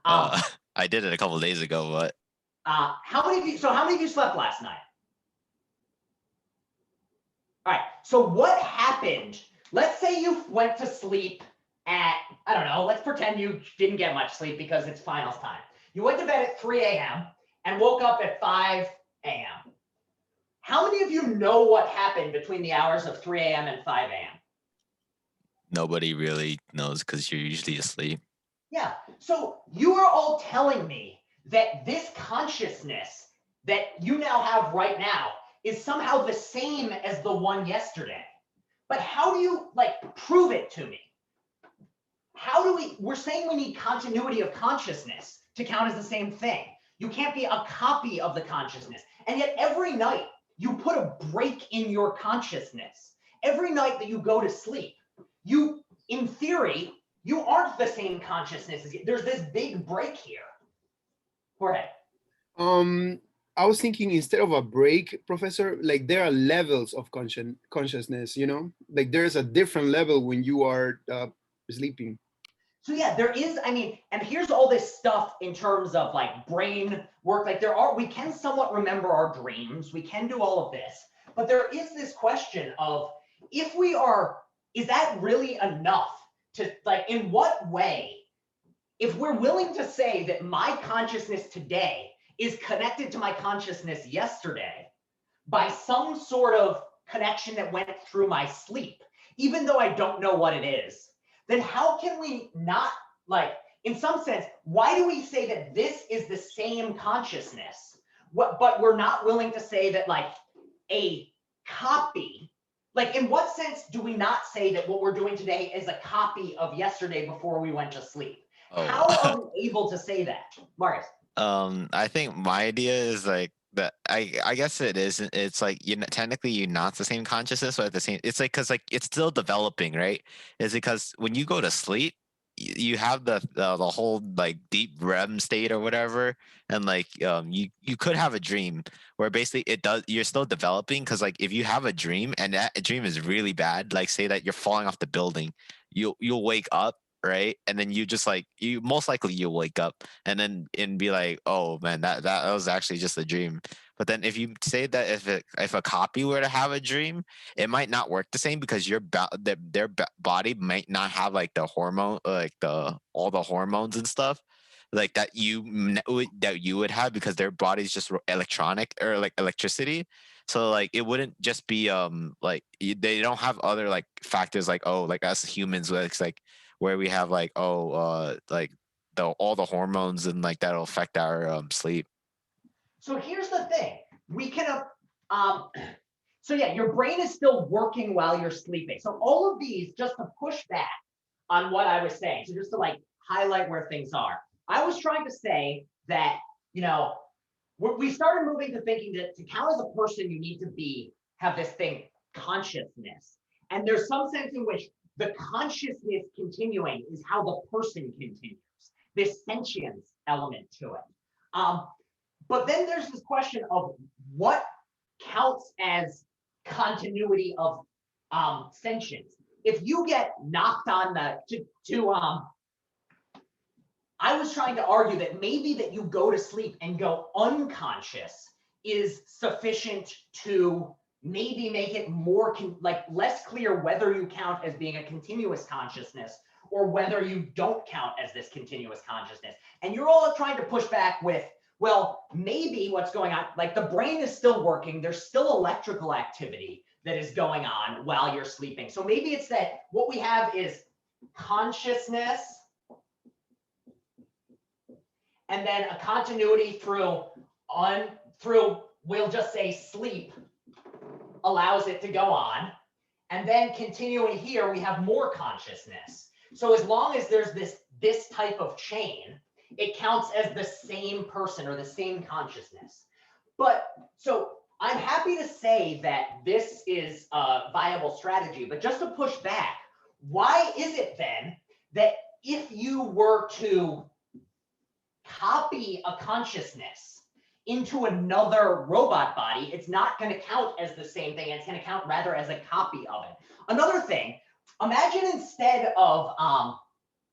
I did it a couple days ago, but how many of you slept last night? All right, so what happened? Let's say you went to sleep at, I don't know, let's pretend you didn't get much sleep because it's finals time. You went to bed at 3 a.m. and woke up at 5 a.m. How many of you know what happened between the hours of 3 a.m. and 5 a.m.? nobody really knows because you're usually asleep. Yeah, so you are all telling me that this consciousness that you now have right now is somehow the same as the one yesterday. But how do you like prove it to me? How do we're saying we need continuity of consciousness to count as the same thing. You can't be a copy of the consciousness. And yet every night you put a break in your consciousness. Every night that you go to sleep, you, in theory, you aren't the same consciousness. There's this big break here. Jorge. I was thinking instead of a break, Professor, like there are levels of consciousness, you know, like there's a different level when you are sleeping. So yeah, there is, I mean, and here's all this stuff in terms of like brain work, like we can somewhat remember our dreams, we can do all of this, but there is this question of if we are, is that really enough to like, in what way, if we're willing to say that my consciousness today is connected to my consciousness yesterday by some sort of connection that went through my sleep, even though I don't know what it is, then how can we not, like, in some sense, why do we say that this is the same consciousness, but we're not willing to say that like a copy, like in what sense do we not say that what we're doing today is a copy of yesterday before we went to sleep? Oh. How are we able to say that, Marius? I think my idea is like that. I guess it is. It's like technically you're not the same consciousness, but at the same, it's like because like it's still developing, right? Is because when you go to sleep, you have the whole like deep REM state or whatever, and like you could have a dream where basically you're still developing because like if you have a dream and that dream is really bad, like say that you're falling off the building, you'll wake up. Right, and then you just like you most likely you'll wake up and be like, oh man, that was actually just a dream. But then if you say that if a copy were to have a dream, it might not work the same because their body might not have like the hormone, like all the hormones and stuff like that you would have because their body's just electronic or like electricity. So like it wouldn't just be like they don't have other like factors like, oh, like us humans where it's like where we have like like all the hormones and like that'll affect our sleep. So here's the thing, we can, so yeah, your brain is still working while you're sleeping. So all of these, just to push back on what I was saying, so just to like highlight where things are, I was trying to say that, you know, we started moving to thinking that to count as a person, you need to have this thing, consciousness. And there's some sense in which the consciousness continuing is how the person continues, this sentience element to it. But then there's this question of what counts as continuity of sentience. If you get knocked on I was trying to argue that maybe that you go to sleep and go unconscious is sufficient to maybe make it more less clear whether you count as being a continuous consciousness or whether you don't count as this continuous consciousness. And you're all trying to push back with, well, maybe what's going on, like the brain is still working, there's still electrical activity that is going on while you're sleeping. So maybe it's that what we have is consciousness and then a continuity through we'll just say sleep allows it to go on. And then continuing here, we have more consciousness. So as long as there's this type of chain, it counts as the same person or the same consciousness. But so I'm happy to say that this is a viable strategy, but just to push back, why is it then that if you were to copy a consciousness into another robot body, it's not going to count as the same thing. It's going to count rather as a copy of it. Another thing, imagine instead of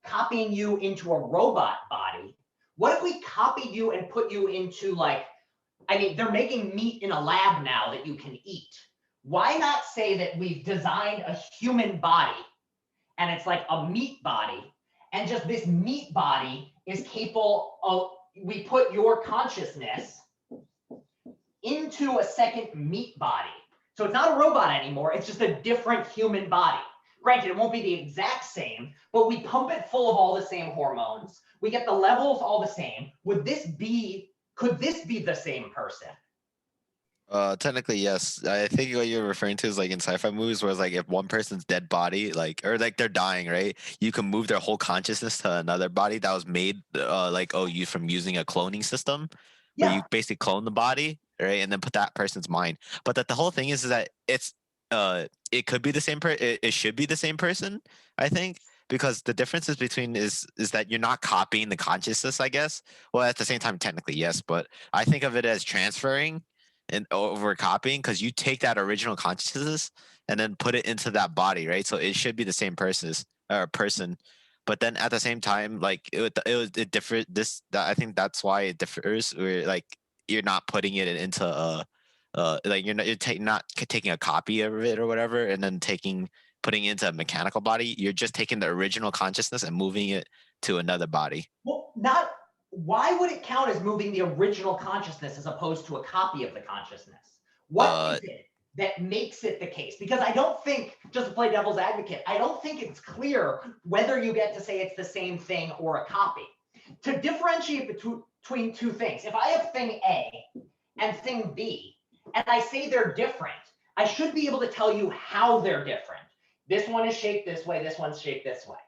copying you into a robot body, what if we copied you and put you into like, I mean, they're making meat in a lab now that you can eat. Why not say that we've designed a human body and it's like a meat body, and just this meat body is capable of, we put your consciousness into a second meat body. So it's not a robot anymore, it's just a different human body. Granted, it won't be the exact same, but we pump it full of all the same hormones. We get the levels all the same. Could this be the same person? Technically, yes. I think what you're referring to is like in sci-fi movies where it's like if one person's dead body, like, or like they're dying, right? You can move their whole consciousness to another body that was made from using a cloning system where Yeah. you basically clone the body, right? And then put that person's mind. But that the whole thing is that it could be the same it should be the same person, I think. Because the differences between is that you're not copying the consciousness, I guess. Well, at the same time, technically, yes, but I think of it as transferring and over copying, because you take that original consciousness and then put it into that body, right? So it should be the same person, but then at the same time, like it different. I think that's why it differs. Where like you're not putting it into like not taking a copy of it or whatever, and then putting it into a mechanical body. You're just taking the original consciousness and moving it to another body. Well, why would it count as moving the original consciousness as opposed to a copy of the consciousness? What is it that makes it the case? Because I don't think, just to play devil's advocate, I don't think it's clear whether you get to say it's the same thing or a copy. To differentiate between two things, if I have thing A and thing B, and I say they're different, I should be able to tell you how they're different. This one is shaped this way, this one's shaped this way.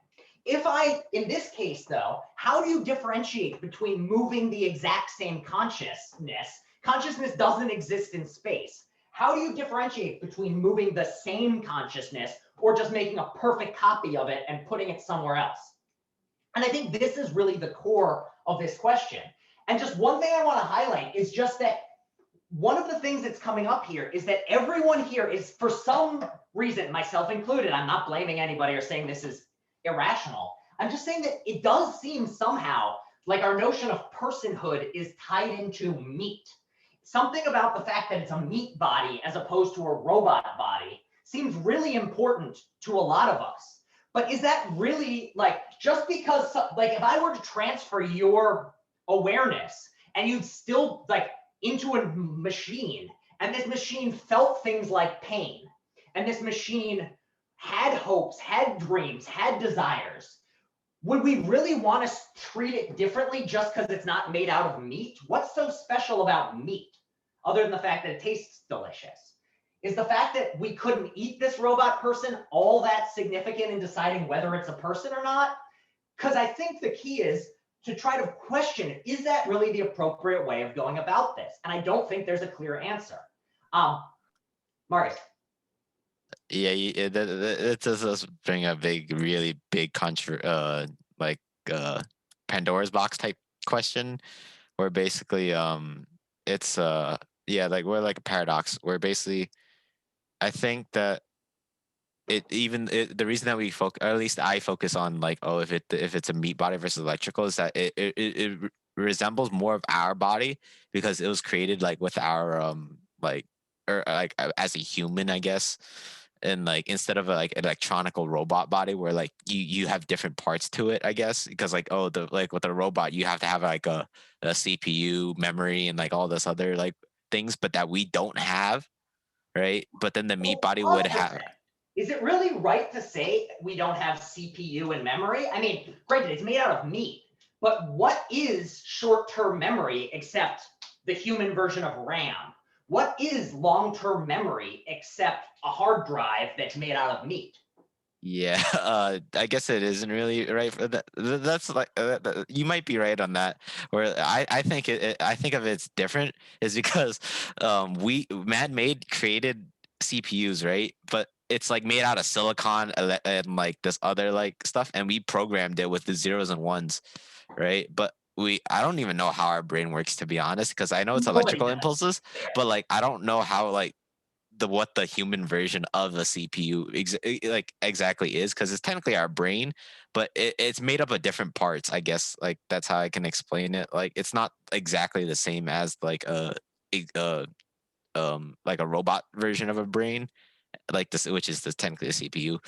In this case though, how do you differentiate between moving the exact same consciousness? Consciousness doesn't exist in space. How do you differentiate between moving the same consciousness or just making a perfect copy of it and putting it somewhere else? And I think this is really the core of this question. And just one thing I want to highlight is just that one of the things that's coming up here is that everyone here is, for some reason, myself included, I'm not blaming anybody or saying this is irrational. I'm just saying that it does seem somehow like our notion of personhood is tied into meat. Something about the fact that it's a meat body as opposed to a robot body seems really important to a lot of us. But is that really, like, just because, like, if I were to transfer your awareness and you'd still, like, into a machine, and this machine felt things like pain, and this machine had hopes, had dreams, had desires, would we really want to treat it differently just because it's not made out of meat? What's so special about meat, other than the fact that it tastes delicious? Is the fact that we couldn't eat this robot person all that significant in deciding whether it's a person or not? Because I think the key is to try to question, is that really the appropriate way of going about this? And I don't think there's a clear answer. Marcus. Yeah, it does bring a really big Pandora's box type question, where basically it's we're like a paradox where basically I think that the reason that we focus, or at least I focus on like, if it's a meat body versus electrical, is that it resembles more of our body because it was created like with our as a human, I guess. And like instead of like an electronical robot body where like you have different parts to it, I guess, because like with a robot you have to have like a CPU, memory, and like all this other like things, but that we don't have, right? But then the meat body would have. Is it really right to say we don't have CPU and memory? I mean, granted, it's made out of meat, but what is short-term memory except the human version of RAM? what is long-term memory except a hard drive that's made out of meat? Yeah, I guess it isn't really right for that. That's like you might be right on that. Where I think I think of it's different is because we man-made created CPUs, right? But it's like made out of silicon and like this other like stuff, and we programmed it with the zeros and ones, right? But I don't even know how our brain works, to be honest, because I know it's Nobody electrical does. impulses, Fair. but like I don't know how like what the human version of a CPU like exactly is, because it's technically our brain, but it's made up of different parts. I guess like that's how I can explain it. Like it's not exactly the same as a like a robot version of a brain, like this, which is technically a CPU.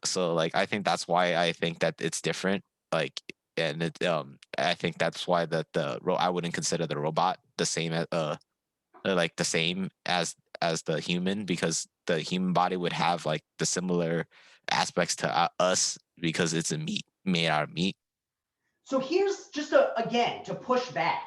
So like I think that's why I think that it's different. Like and I think that's why that I wouldn't consider the robot the same as like the same as the human, because the human body would have like the similar aspects to us because it's a meat made out of meat. So here's just again, to push back.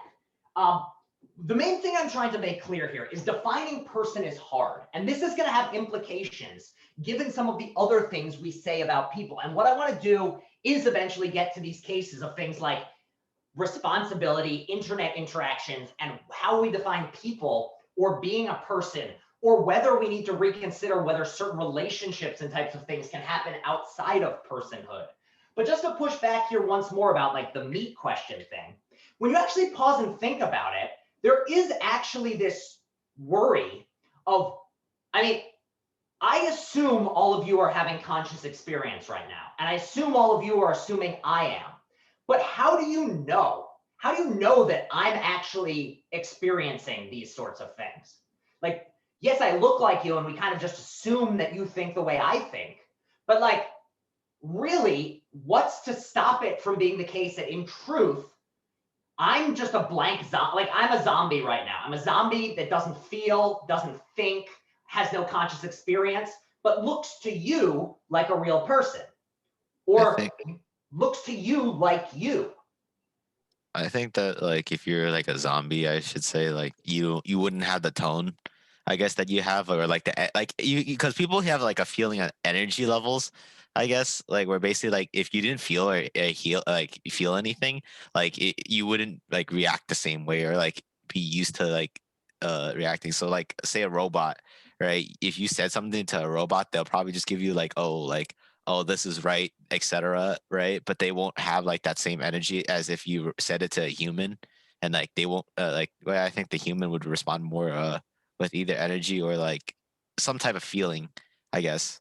The main thing I'm trying to make clear here is defining person is hard. And this is going to have implications given some of the other things we say about people. And what I want to do is eventually get to these cases of things like responsibility, internet interactions, and how we define people or being a person, or whether we need to reconsider whether certain relationships and types of things can happen outside of personhood. But just to push back here once more about like the meat question thing, when you actually pause and think about it, there is actually this worry of, I mean, I assume all of you are having conscious experience right now, and I assume all of you are assuming I am. But how do you know? How do you know that I'm actually experiencing these sorts of things? Like, yes, I look like you, and we kind of just assume that you think the way I think. But like, really, what's to stop it from being the case that in truth, I'm just a blank zombie? Like, I'm a zombie right now. I'm a zombie that doesn't feel, doesn't think, has no conscious experience, but looks to you like a real person, or looks to you like you. I think that like if you're like a zombie, I should say, like you wouldn't have the tone, I guess, that you have, or like like you, because people have like a feeling of energy levels, I guess, like where basically like if you didn't feel or feel anything, like you wouldn't like react the same way, or like be used to like reacting. So like say a robot, right? If you said something to a robot, they'll probably just give you like, oh, this is right, etc., right? But they won't have like that same energy as if you said it to a human, and like they won't well, I think the human would respond more with either energy or like some type of feeling, I guess.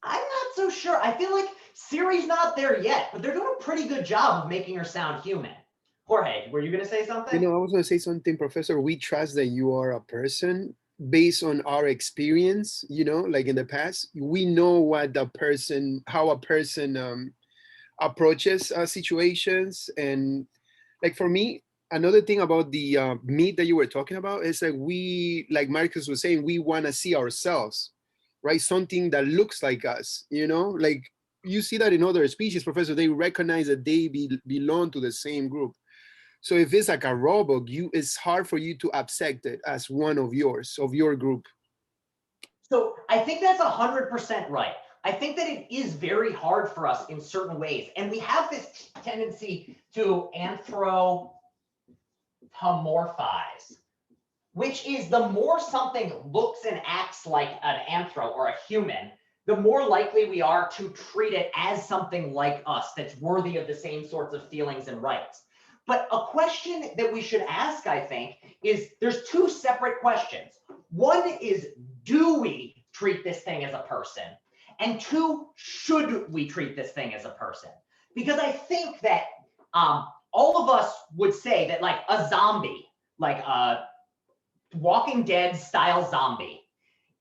I'm not so sure. I feel like Siri's not there yet, but they're doing a pretty good job of making her sound human. Jorge, were you going to say something? I was going to say something, Professor. We trust that you are a person based on our experience, like in the past. We know how a person approaches situations. And like for me, another thing about the meat that you were talking about is that like Marcus was saying, we want to see ourselves, right? Something that looks like us, like you see that in other species, Professor. They recognize that they belong to the same group. So if it's like a robot, it's hard for you to accept it as one of your group. So I think that's 100% right. I think that it is very hard for us in certain ways. And we have this tendency to anthropomorphize, which is the more something looks and acts like an anthro or a human, the more likely we are to treat it as something like us that's worthy of the same sorts of feelings and rights. But a question that we should ask, I think, is there's two separate questions. One is, do we treat this thing as a person? And two, should we treat this thing as a person? Because I think that all of us would say that like a zombie, like a Walking Dead style zombie,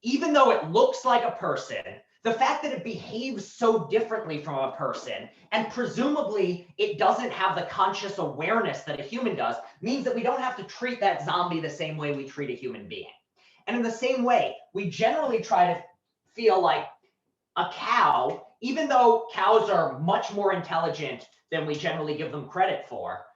even though it looks like a person, the fact that it behaves so differently from a person, and presumably it doesn't have the conscious awareness that a human does, means that we don't have to treat that zombie the same way we treat a human being. And in the same way, we generally try to feel like a cow, even though cows are much more intelligent than we generally give them credit for,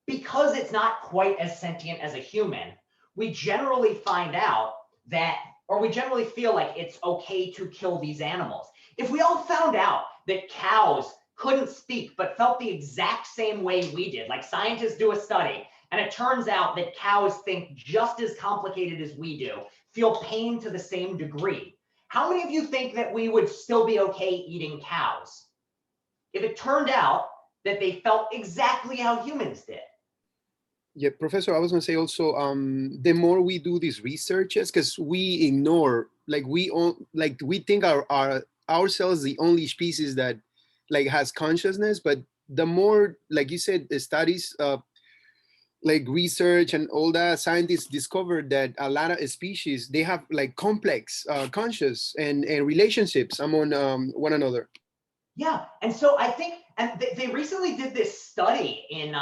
because it's not quite as sentient as a human, we generally find out that, or we generally feel like it's okay to kill these animals. If we all found out that cows couldn't speak but felt the exact same way we did, like scientists do a study, and it turns out that cows think just as complicated as we do, feel pain to the same degree, how many of you think that we would still be okay eating cows if it turned out that they felt exactly how humans did? Yeah, Professor, I was gonna say also, the more we do these researches, because we ignore, like we think our ourselves the only species that like has consciousness, but the more, like you said, the studies, like research and all that, scientists discovered that a lot of species, they have like complex conscious and relationships among one another. Yeah, and so I think, and they recently did this study in,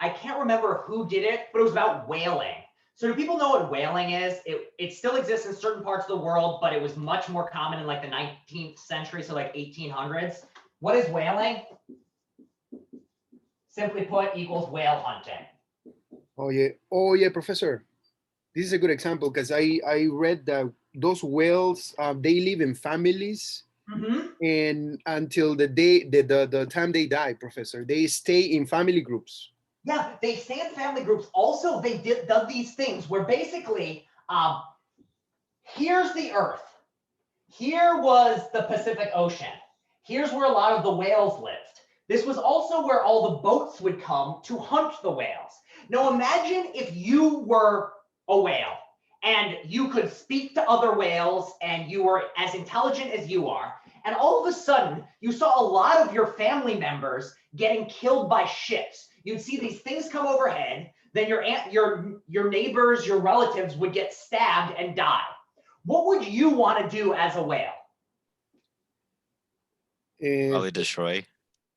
I can't remember who did it, but it was about whaling. So do people know what whaling is? It still exists in certain parts of the world, but it was much more common in like the 19th century, so like 1800s. What is whaling? Simply put, equals whale hunting. Oh yeah, Professor. This is a good example because I read that those whales, they live in families, and until the day the time they die, Professor, they stay in family groups. Yeah, they stay in family groups. Also, they done these things where basically, here's the Earth. Here was the Pacific Ocean. Here's where a lot of the whales lived. This was also where all the boats would come to hunt the whales. Now imagine if you were a whale and you could speak to other whales and you were as intelligent as you are, and all of a sudden you saw a lot of your family members getting killed by ships. You'd see these things come overhead, then your neighbors, your relatives would get stabbed and die. What would you want to do as a whale? Probably destroy.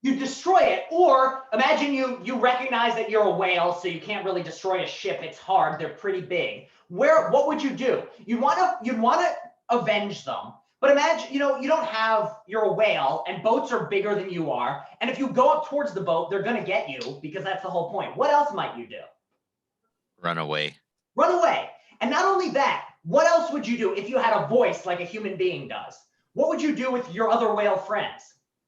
You destroy it, or imagine you recognize that you're a whale, so you can't really destroy a ship. It's hard. They're pretty big. What would you do? You'd want to avenge them. But imagine, you're a whale and boats are bigger than you are. And if you go up towards the boat, they're going to get you because that's the whole point. What else might you do? Run away. Run away. And not only that, what else would you do if you had a voice like a human being does? What would you do with your other whale friends?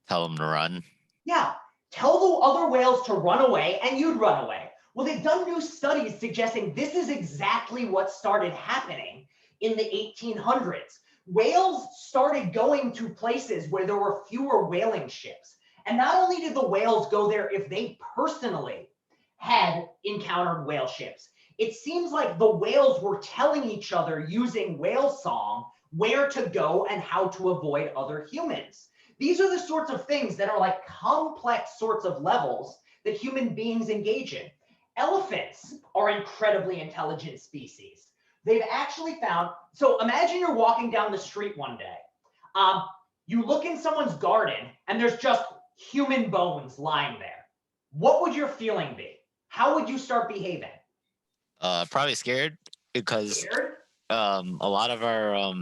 Tell them to run. Yeah, tell the other whales to run away and you'd run away. Well, they've done new studies suggesting this is exactly what started happening in the 1800s. Whales started going to places where there were fewer whaling ships. And not only did the whales go there if they personally had encountered whale ships, it seems like the whales were telling each other using whale song where to go and how to avoid other humans. These are the sorts of things that are like complex sorts of levels that human beings engage in. Elephants are incredibly intelligent species. They've actually found, so imagine you're walking down the street one day. You look in someone's garden and there's just human bones lying there. What would your feeling be? How would you start behaving? Probably scared because Scared? a lot of our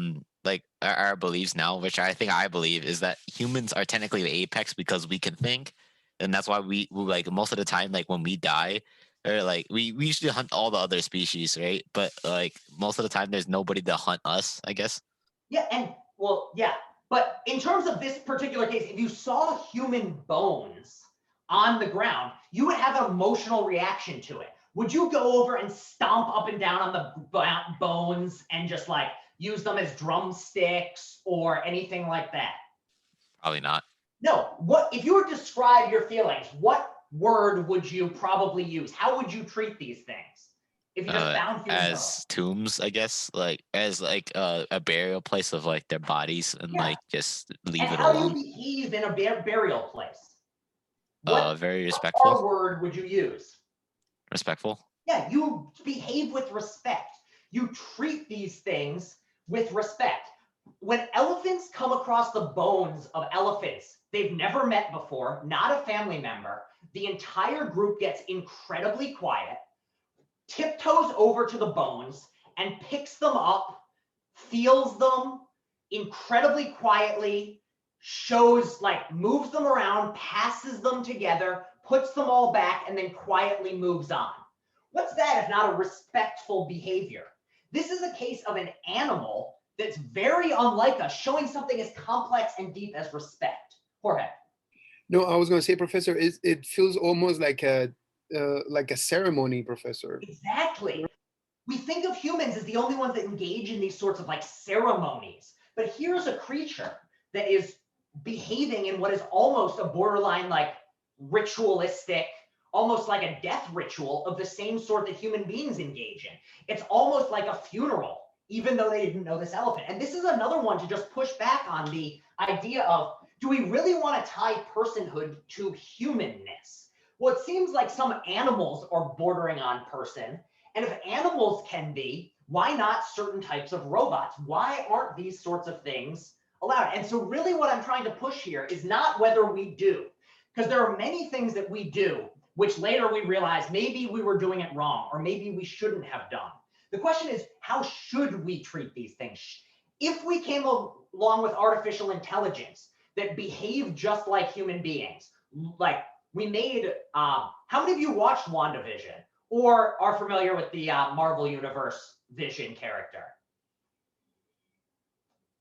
like our beliefs now, which I think I believe, is that humans are technically the apex because we can think, and that's why we like most of the time, like when we die, or like we usually hunt all the other species, right? But like most of the time, there's nobody to hunt us, I guess. Yeah, and well, yeah. But in terms of this particular case, if you saw human bones on the ground, you would have an emotional reaction to it. Would you go over and stomp up and down on the bones and just like use them as drumsticks or anything like that? Probably not. No. What if you were to describe your feelings? What word would you probably use? How would you treat these things if you just found human bones? As tombs, I guess, like as like a burial place of like their bodies, and Yeah. like just leave And it how alone. do you behave in a burial place? What Very R respectful. word would you use? Respectful. Yeah, you behave with respect. You treat these things with respect. When elephants come across the bones of elephants they've never met before, not a family member, the entire group gets incredibly quiet, tiptoes over to the bones and picks them up, feels them incredibly quietly, shows like moves them around, passes them together, puts them all back, and then quietly moves on. What's that if not a respectful behavior? This is a case of an animal that's very unlike us, showing something as complex and deep as respect. Jorge. No, I was going to say, Professor, it feels almost like a ceremony, Professor. Exactly. We think of humans as the only ones that engage in these sorts of like ceremonies, but here's a creature that is behaving in what is almost a borderline like ritualistic, almost like a death ritual of the same sort that human beings engage in. It's almost like a funeral, even though they didn't know this elephant. And this is another one to just push back on the idea of, do we really want to tie personhood to humanness? Well, it seems like some animals are bordering on person. And if animals can be, why not certain types of robots? Why aren't these sorts of things allowed? And so really what I'm trying to push here is not whether we do, because there are many things that we do, which later we realize maybe we were doing it wrong, or maybe we shouldn't have done. The question is, how should we treat these things? If we came along with artificial intelligence that behave just like human beings, like we made, how many of you watched WandaVision or are familiar with the Marvel Universe Vision character?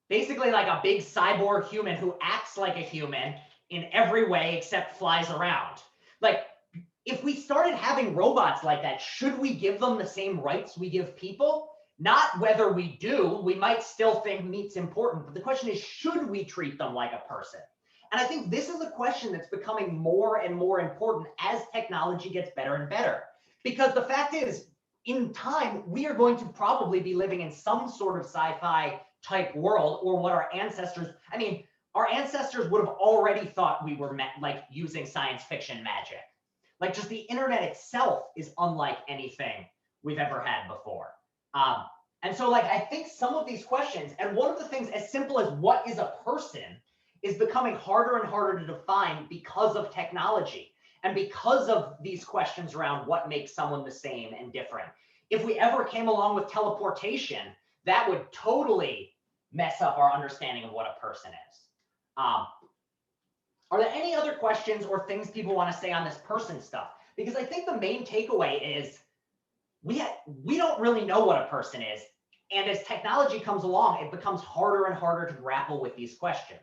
Basically like a big cyborg human who acts like a human in every way except flies around. Like, if we started having robots like that, should we give them the same rights we give people? Not whether we do, we might still think meat's important, but the question is, should we treat them like a person? And I think this is a question that's becoming more and more important as technology gets better and better. Because the fact is, in time, we are going to probably be living in some sort of sci-fi type world, or what our ancestors, I mean, our ancestors would have already thought we were like using science fiction magic. Like just the internet itself is unlike anything we've ever had before. And so like, I think some of these questions, and one of the things as simple as what is a person is becoming harder and harder to define because of technology and because of these questions around what makes someone the same and different. If we ever came along with teleportation, that would totally mess up our understanding of what a person is. Are there any other questions or things people want to say on this person stuff? Because I think the main takeaway is we don't really know what a person is. And as technology comes along, it becomes harder and harder to grapple with these questions.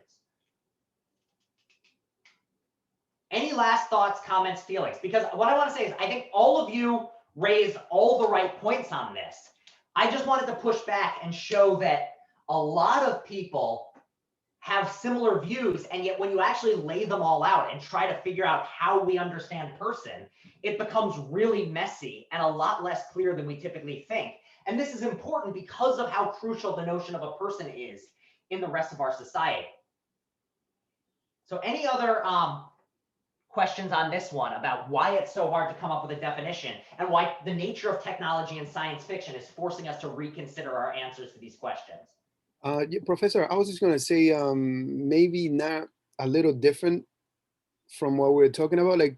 Any last thoughts, comments, feelings? Because what I want to say is I think all of you raised all the right points on this. I just wanted to push back and show that a lot of people have similar views, and yet when you actually lay them all out and try to figure out how we understand person, it becomes really messy and a lot less clear than we typically think. And this is important because of how crucial the notion of a person is in the rest of our society. So any other questions on this one about why it's so hard to come up with a definition and why the nature of technology and science fiction is forcing us to reconsider our answers to these questions? Yeah, Professor, I was just going to say maybe not a little different from what we're talking about. Like,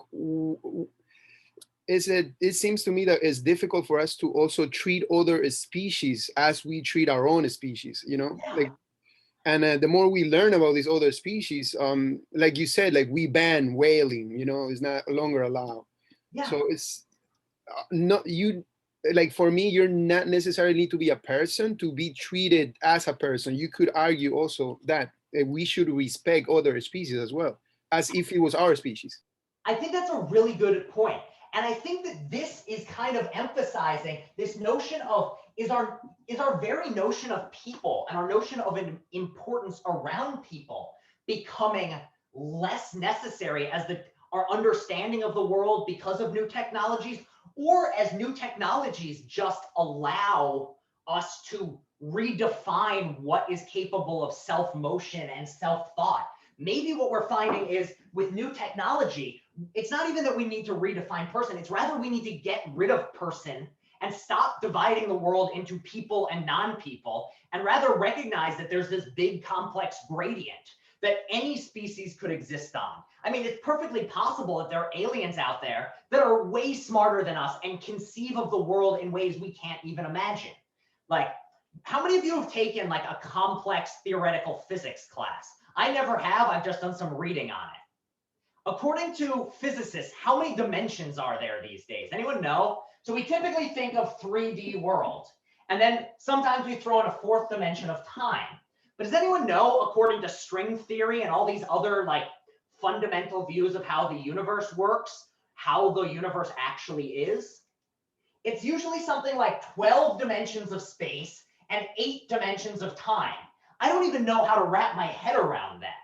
it seems to me that it's difficult for us to also treat other species as we treat our own species, you know? Yeah. Like, and the more we learn about these other species, like you said, like we ban whaling, you know, it's not longer allowed. Yeah. So it's not you. Like for me, you're not necessarily need to be a person to be treated as a person. You could argue also that we should respect other species as well, as if it was our species. I think that's a really good point. And I think that this is kind of emphasizing this notion of, is our very notion of people and our notion of an importance around people becoming less necessary as our understanding of the world because of new technologies, or as new technologies just allow us to redefine what is capable of self-motion and self-thought. Maybe what we're finding is with new technology, it's not even that we need to redefine person, it's rather we need to get rid of person and stop dividing the world into people and non-people, and rather recognize that there's this big complex gradient that any species could exist on. I mean, it's perfectly possible that there are aliens out there that are way smarter than us and conceive of the world in ways we can't even imagine. Like, how many of you have taken like a complex theoretical physics class? I never have, I've just done some reading on it. According to physicists, how many dimensions are there these days? Anyone know? So we typically think of 3D world, and then sometimes we throw in a fourth dimension of time. But does anyone know, according to string theory and all these other like fundamental views of how the universe works, how the universe actually is? It's usually something like 12 dimensions of space and 8 dimensions of time. I don't even know how to wrap my head around that.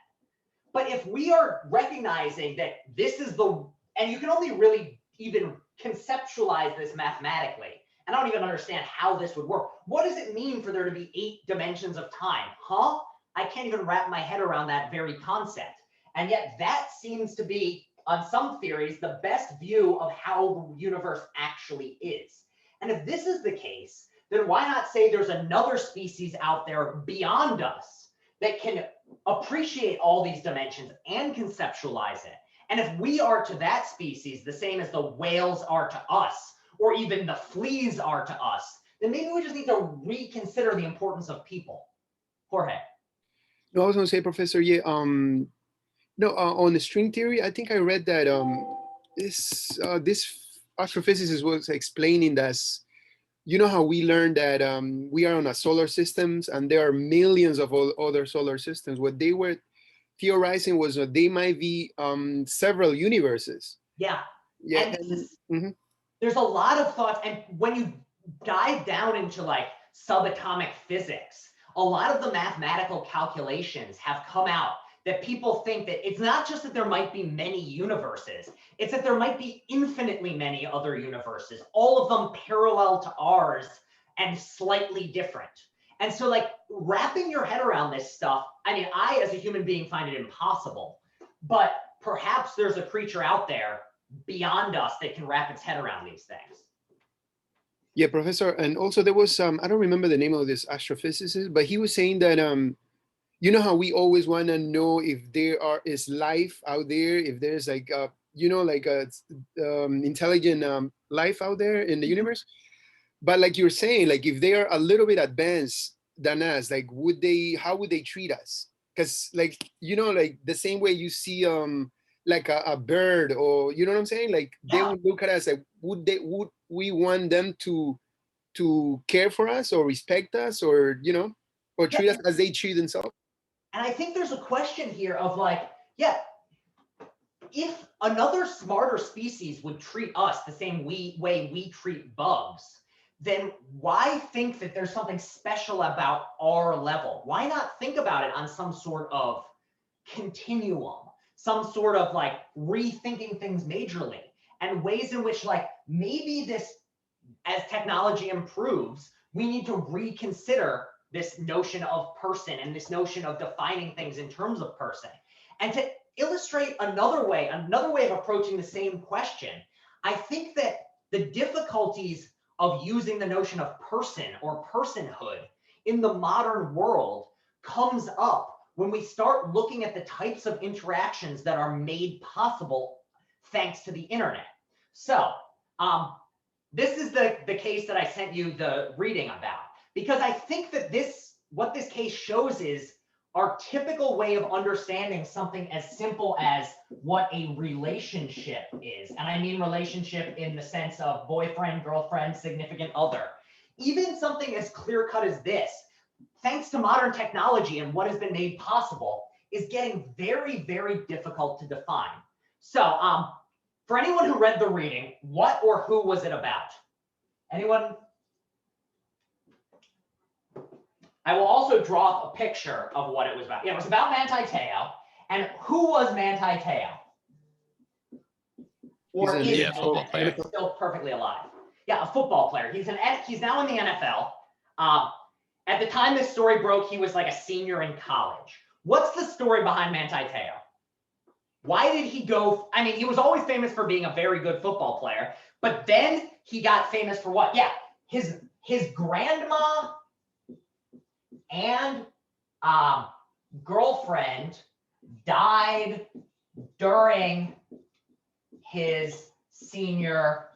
But if we are recognizing that this is the, and you can only really even conceptualize this mathematically, and I don't even understand how this would work. What does it mean for there to be 8 dimensions of time? Huh? I can't even wrap my head around that very concept. And yet that seems to be, on some theories, the best view of how the universe actually is. And if this is the case, then why not say there's another species out there beyond us that can appreciate all these dimensions and conceptualize it? And if we are to that species the same as the whales are to us, or even the fleas are to us, then maybe we just need to reconsider the importance of people. Jorge. No, I was going to say, Professor, yeah, no, on the string theory, I think I read that this astrophysicist was explaining that, you know how we learned that we are on a solar systems and there are millions of other solar systems. What they were theorizing was that they might be several universes. Yeah. Yeah. And there's a lot of thoughts, and when you dive down into like subatomic physics, a lot of the mathematical calculations have come out that people think that it's not just that there might be many universes, it's that there might be infinitely many other universes, all of them parallel to ours and slightly different. And so like wrapping your head around this stuff, I mean, I as a human being find it impossible, but perhaps there's a creature out there beyond us that can wrap its head around these things. Yeah, Professor. And also there was I don't remember the name of this astrophysicist, but he was saying that you know how we always want to know if there is life out there, if there's like you know, like a intelligent life out there in the universe. But like you're saying, like if they are a little bit advanced than us, like how would they treat us? Because like, you know, like the same way you see like a bird, or you know what I'm saying? Like they would look at us like, would we want them to care for us or respect us, or you know, or treat us as they treat themselves? And I think there's a question here of like, yeah, if another smarter species would treat us the same way we treat bugs, then why think that there's something special about our level? Why not think about it on some sort of continuum, some sort of like rethinking things majorly, and ways in which like maybe this, as technology improves, we need to reconsider this notion of person and this notion of defining things in terms of person. And to illustrate another way of approaching the same question, I think that the difficulties of using the notion of person or personhood in the modern world comes up when we start looking at the types of interactions that are made possible thanks to the internet. So this is the case that I sent you the reading about, because I think that what this case shows is our typical way of understanding something as simple as what a relationship is. And I mean relationship in the sense of boyfriend, girlfriend, significant other. Even something as clear-cut as this, thanks to modern technology and what has been made possible, is getting very, very difficult to define. So for anyone who read the reading, what or who was it about? Anyone? I will also draw up a picture of what it was about. Yeah, it was about Manti Teo. And who was Manti Teo? Or is a football player. Still perfectly alive? Yeah, a football player. He's now in the NFL. At the time this story broke, he was like a senior in college. What's the story behind Manti Teo? Why did he go? I mean, he was always famous for being a very good football player, but then he got famous for what? Yeah, his grandma and girlfriend died during his senior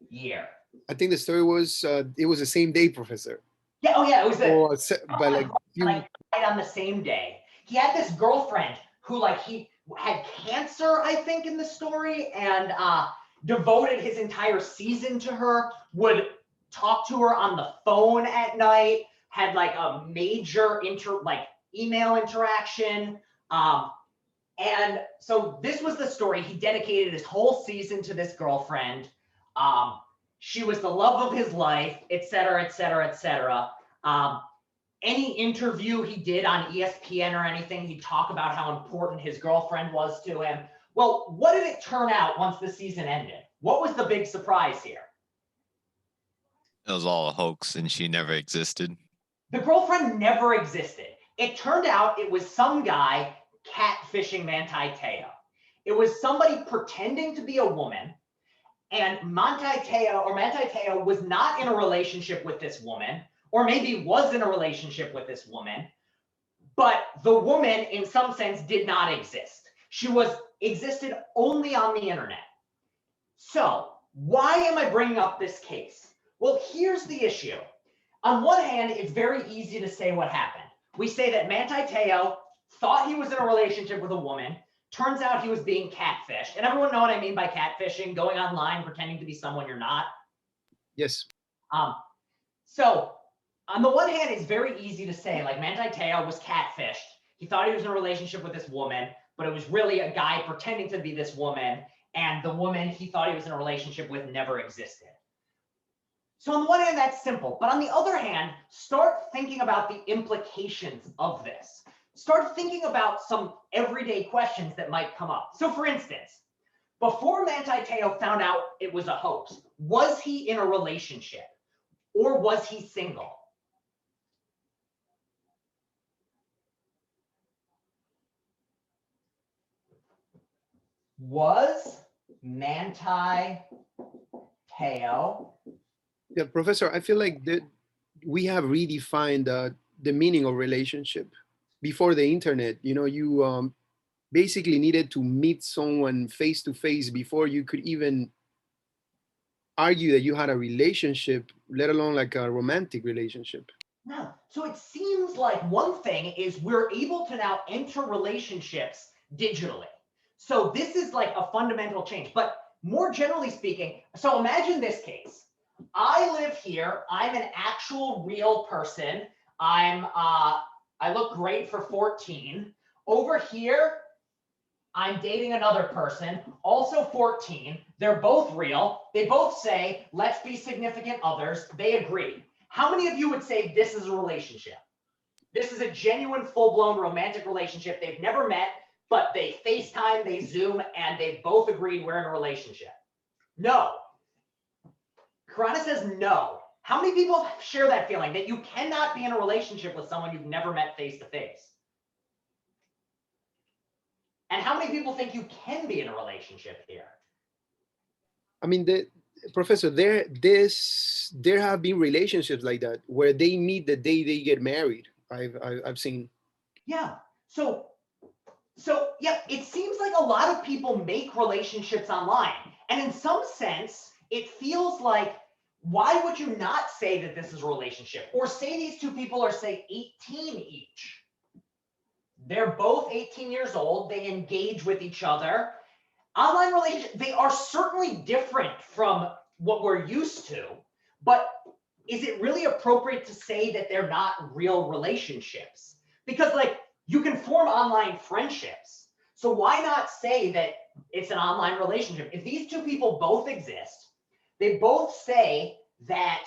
year. I think the story was it was the same day, Professor. Yeah, oh yeah, it was but like died on the same day. He had this girlfriend who like he had cancer, I think, in the story, and devoted his entire season to her, would talk to her on the phone at night, had like a major email interaction. And so this was the story. He dedicated his whole season to this girlfriend. She was the love of his life, et cetera, et cetera, et cetera. Any interview he did on ESPN or anything, he'd talk about how important his girlfriend was to him. Well, what did it turn out once the season ended? What was the big surprise here? It was all a hoax and she never existed. The girlfriend never existed. It turned out it was some guy catfishing Manti Teo. It was somebody pretending to be a woman, and Manti Teo was not in a relationship with this woman, or maybe was in a relationship with this woman, but the woman in some sense did not exist. She existed only on the internet. So why am I bringing up this case? Well, here's the issue. On one hand, it's very easy to say what happened. We say that Manti Teo thought he was in a relationship with a woman. Turns out he was being catfished. And everyone know what I mean by catfishing, going online, pretending to be someone you're not. Yes. So on the one hand, it's very easy to say like Manti Teo was catfished. He thought he was in a relationship with this woman, but it was really a guy pretending to be this woman. And the woman he thought he was in a relationship with never existed. So on the one hand, that's simple. But on the other hand, start thinking about the implications of this. Start thinking about some everyday questions that might come up. So for instance, before Manti Teo found out it was a hoax, was he in a relationship or was he single? Was Manti Teo? Yeah, Professor, I feel like we have redefined the meaning of relationship. Before the internet, you basically needed to meet someone face to face before you could even argue that you had a relationship, let alone like a romantic relationship. No. So it seems like one thing is we're able to now enter relationships digitally. So this is like a fundamental change. But more generally speaking, so imagine this case. I live here. I'm an actual real person. I look great for 14. Over here, I'm dating another person, also 14. They're both real. They both say, let's be significant others. They agree. How many of you would say this is a relationship? This is a genuine, full-blown romantic relationship. They've never met, but they FaceTime, they Zoom, and they both agreed we're in a relationship. No. Karana says no. How many people share that feeling that you cannot be in a relationship with someone you've never met face to face? And how many people think you can be in a relationship here? I mean, Professor, there have been relationships like that where they meet the day they get married. I've seen. Yeah. So yeah, it seems like a lot of people make relationships online. And in some sense, it feels like, why would you not say that this is a relationship? Or say these two people are, say, 18 each. They're both 18 years old. They engage with each other. Online relationships, they are certainly different from what we're used to. But is it really appropriate to say that they're not real relationships? Because like, you can form online friendships. So why not say that it's an online relationship? If these two people both exist, they both say that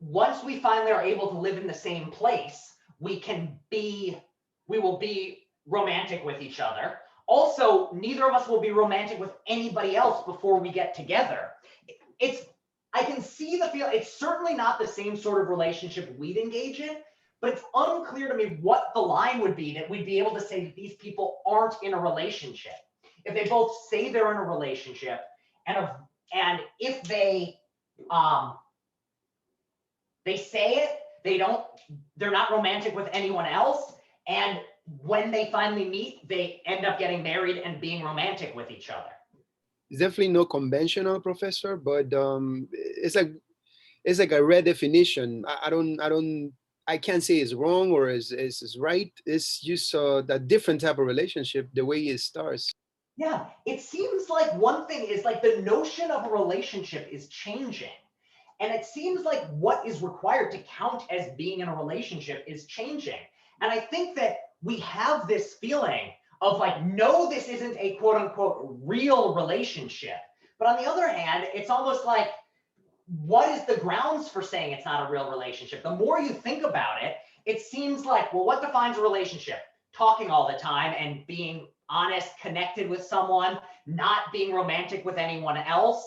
once we finally are able to live in the same place, we will be romantic with each other. Also, neither of us will be romantic with anybody else before we get together. I can see the feel. It's certainly not the same sort of relationship we'd engage in, but it's unclear to me what the line would be that we'd be able to say that these people aren't in a relationship. If they both say they're in a relationship, and if they say it, they're not romantic with anyone else, and when they finally meet, they end up getting married and being romantic with each other. It's definitely not conventional, Professor, but it's like a rare definition. I can't say it's wrong or it's right. It's just that different type of relationship, the way it starts. Yeah, it seems like one thing is like the notion of a relationship is changing. And it seems like what is required to count as being in a relationship is changing. And I think that we have this feeling of like, no, this isn't a quote unquote real relationship. But on the other hand, it's almost like, what is the grounds for saying it's not a real relationship? The more you think about it, it seems like, well, what defines a relationship? Talking all the time and being honest, connected with someone, not being romantic with anyone else.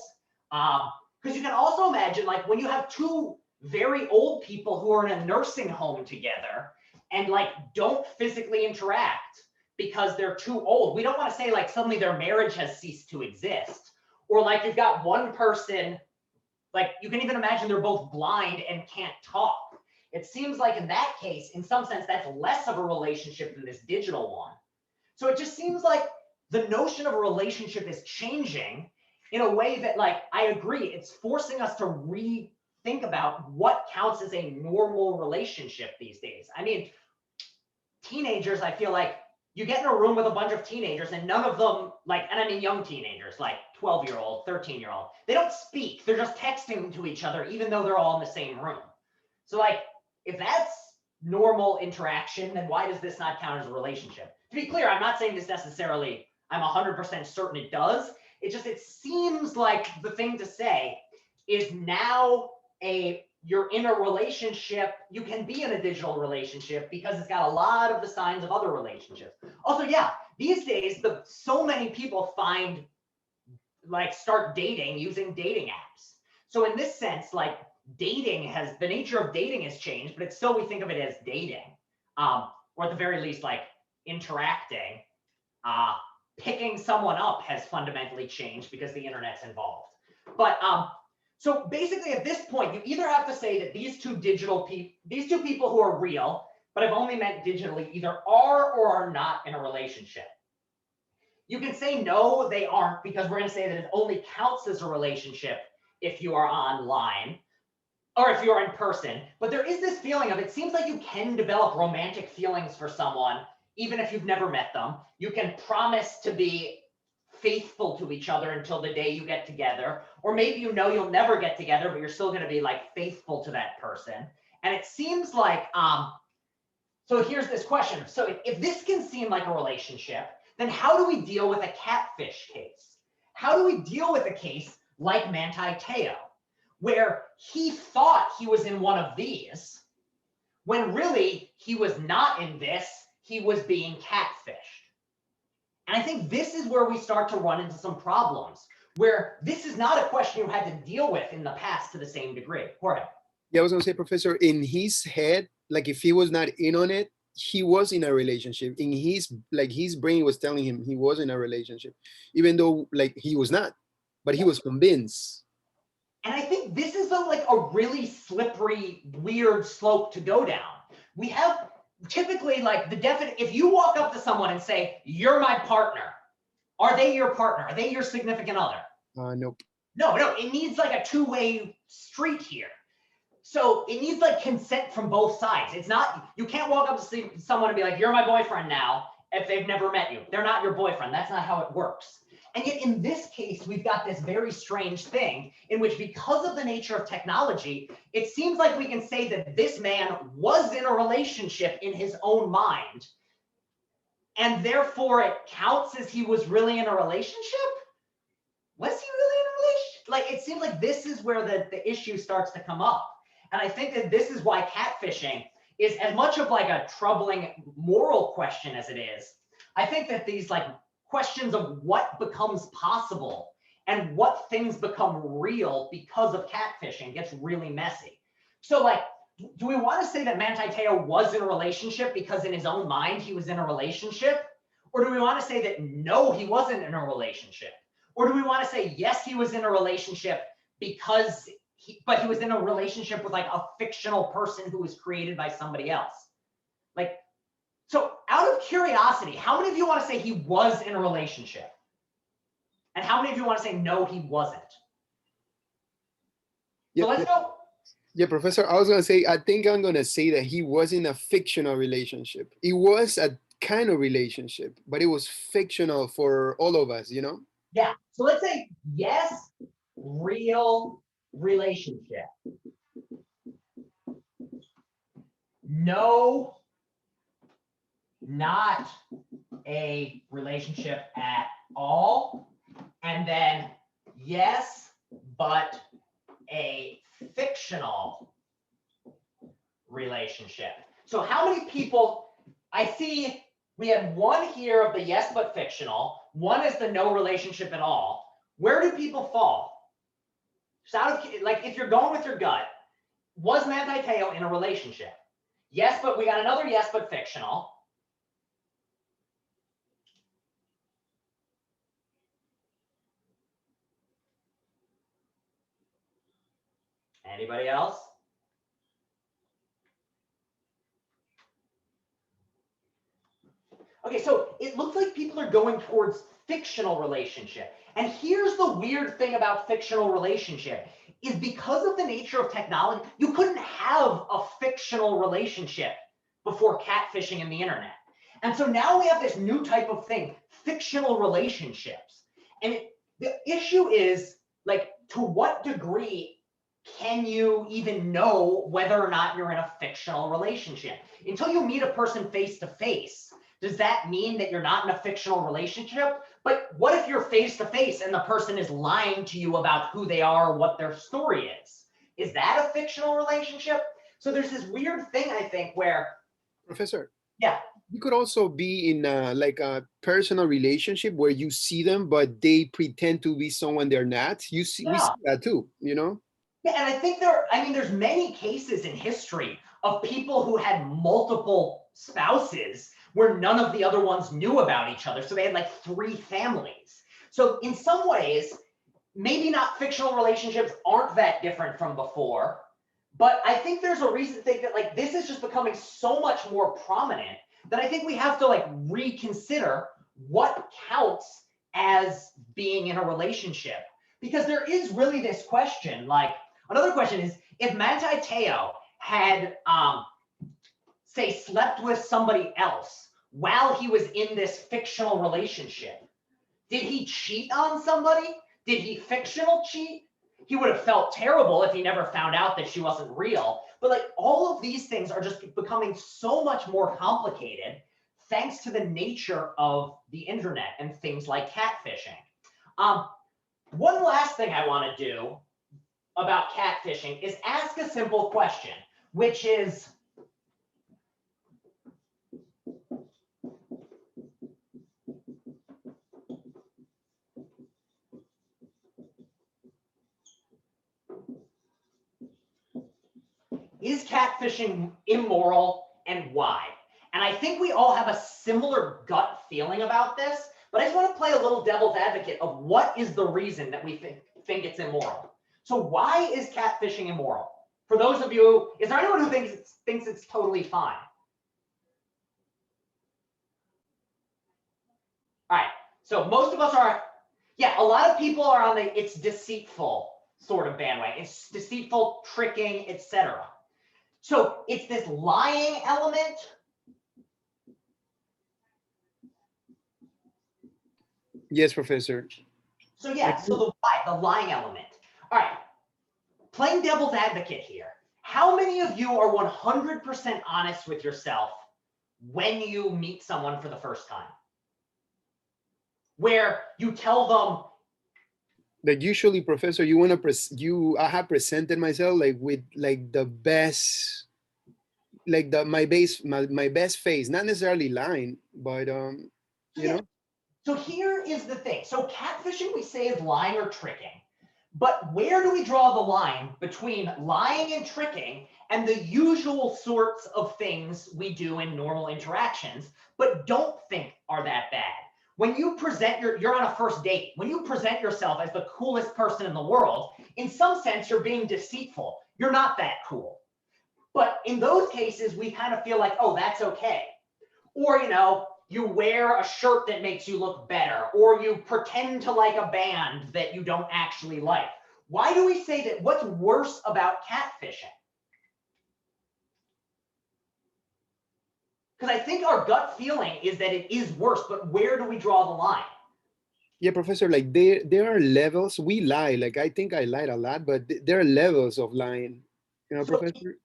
Because you can also imagine, like, when you have two very old people who are in a nursing home together and like don't physically interact because they're too old. We don't want to say like suddenly their marriage has ceased to exist, or like you've got one person, like you can even imagine they're both blind and can't talk. It seems like in that case, in some sense, that's less of a relationship than this digital one. So it just seems like the notion of a relationship is changing in a way that, like, I agree, it's forcing us to rethink about what counts as a normal relationship these days. I mean, teenagers, I feel like you get in a room with a bunch of teenagers and none of them, like, and I mean young teenagers, like 12-year-old, 13-year-old, they don't speak. They're just texting to each other, even though they're all in the same room. So like, if that's normal interaction, then why does this not count as a relationship? To be clear, I'm not saying this necessarily, I'm 100% certain it does. It seems like the thing to say is now you're in a relationship, you can be in a digital relationship because it's got a lot of the signs of other relationships. Also, yeah, these days, so many people start dating using dating apps. So in this sense, like the nature of dating has changed, but it's still, we think of it as dating, or at the very least, like interacting. Picking someone up has fundamentally changed because the internet's involved. But so basically at this point, you either have to say that these two people who are real, but have only met digitally, either are or are not in a relationship. You can say no, they aren't, because we're going to say that it only counts as a relationship if you are online or if you're in person. But there is this feeling of, it seems like you can develop romantic feelings for someone even if you've never met them. You can promise to be faithful to each other until the day you get together, or maybe you know you'll never get together, but you're still going to be like faithful to that person. And it seems like, so here's this question. So if this can seem like a relationship, then how do we deal with a catfish case? How do we deal with a case like Manti Teo, where he thought he was in one of these, when really he was not in this, he was being catfished? And I think this is where we start to run into some problems, where this is not a question you had to deal with in the past to the same degree. Jorge. Yeah, I was gonna say, Professor, in his head, like if he was not in on it, he was in a relationship. In his brain was telling him he was in a relationship, even though like he was not, but he was convinced. And I think this is a really slippery, weird slope to go down. We have typically like if you walk up to someone and say, "You're my partner," are they your partner? Are they your significant other? Nope. No, it needs like a two-way street here. So it needs like consent from both sides. It's not, you can't walk up to someone and be like, "You're my boyfriend now," if they've never met you. They're not your boyfriend. That's not how it works. And yet in this case, we've got this very strange thing in which, because of the nature of technology, it seems like we can say that this man was in a relationship in his own mind, and therefore it counts as he was really in a relationship? Was he really in a relationship? Like, it seems like this is where the issue starts to come up. And I think that this is why catfishing is as much of like a troubling moral question as it is. I think that these like questions of what becomes possible and what things become real because of catfishing gets really messy. So like, do we want to say that Manti Teo was in a relationship because in his own mind he was in a relationship? Or do we want to say that no, he wasn't in a relationship? Or do we want to say yes, he was in a relationship because but he was in a relationship with like a fictional person who was created by somebody else? Like, so out of curiosity, how many of you want to say he was in a relationship? And how many of you want to say no, he wasn't? Yeah, so let's go. Yeah, Professor, I was going to say, I think I'm going to say that he was in a fictional relationship. It was a kind of relationship, but it was fictional for all of us, you know? Yeah. So let's say yes, real relationship. No, not a relationship at all. And then yes, but a fictional relationship. So how many people, I see we had one here of the yes but fictional, one is the no relationship at all. Where do people fall? So out of, like, if you're going with your gut, was Manti Teo in a relationship? Yes, but we got another yes but fictional. Anybody else? Okay, so it looks like people are going towards fictional relationship. And here's the weird thing about fictional relationship is because of the nature of technology, you couldn't have a fictional relationship before catfishing and the internet. And so now we have this new type of thing, fictional relationships. And the issue is, like, to what degree can you even know whether or not you're in a fictional relationship? Until you meet a person face to face, does that mean that you're not in a fictional relationship? But what if you're face to face and the person is lying to you about who they are or what their story is? Is that a fictional relationship? So there's this weird thing, I think, where, Professor, yeah, you could also be in like a personal relationship where you see them, but they pretend to be someone they're not. We see that too, you know? Yeah, and I think there's many cases in history of people who had multiple spouses where none of the other ones knew about each other. So they had like 3 families. So in some ways, maybe not fictional relationships aren't that different from before, but I think there's a reason to think that, like, this is just becoming so much more prominent that I think we have to, like, reconsider what counts as being in a relationship. Because there is really this question, like, another question is, if Manti Teo had, say, slept with somebody else while he was in this fictional relationship, did he cheat on somebody? Did he fictional cheat? He would have felt terrible if he never found out that she wasn't real. But, like, all of these things are just becoming so much more complicated thanks to the nature of the internet and things like catfishing. One last thing I want to do about catfishing is ask a simple question, which is, is catfishing immoral and why? And I think we all have a similar gut feeling about this, but I just want to play a little devil's advocate of what is the reason that we think it's immoral. So why is catfishing immoral? For those of you, is there anyone who thinks it's totally fine? All right, so most of us are, yeah, a lot of people are on the it's deceitful sort of bandwagon. It's deceitful, tricking, etc. So it's this lying element. Yes, Professor. So yeah, so the lying element. All right, playing devil's advocate here. How many of you are 100% honest with yourself when you meet someone for the first time? Where you tell them, like, usually, Professor, you want to I have presented myself like with like the best, like my best face, not necessarily lying, but you know. So here is the thing. So catfishing, we say, is lying or tricking. But where do we draw the line between lying and tricking and the usual sorts of things we do in normal interactions, but don't think are that bad? When you present you're on a first date, when you present yourself as the coolest person in the world, in some sense, you're being deceitful. You're not that cool. But in those cases, we kind of feel like, oh, that's okay. Or, you know, you wear a shirt that makes you look better, or you pretend to like a band that you don't actually like. Why do we say that? What's worse about catfishing? Because I think our gut feeling is that it is worse, but where do we draw the line? Yeah, Professor, like there are levels. We lie. Like I think I lied a lot, but there are levels of lying. You know, So, Professor?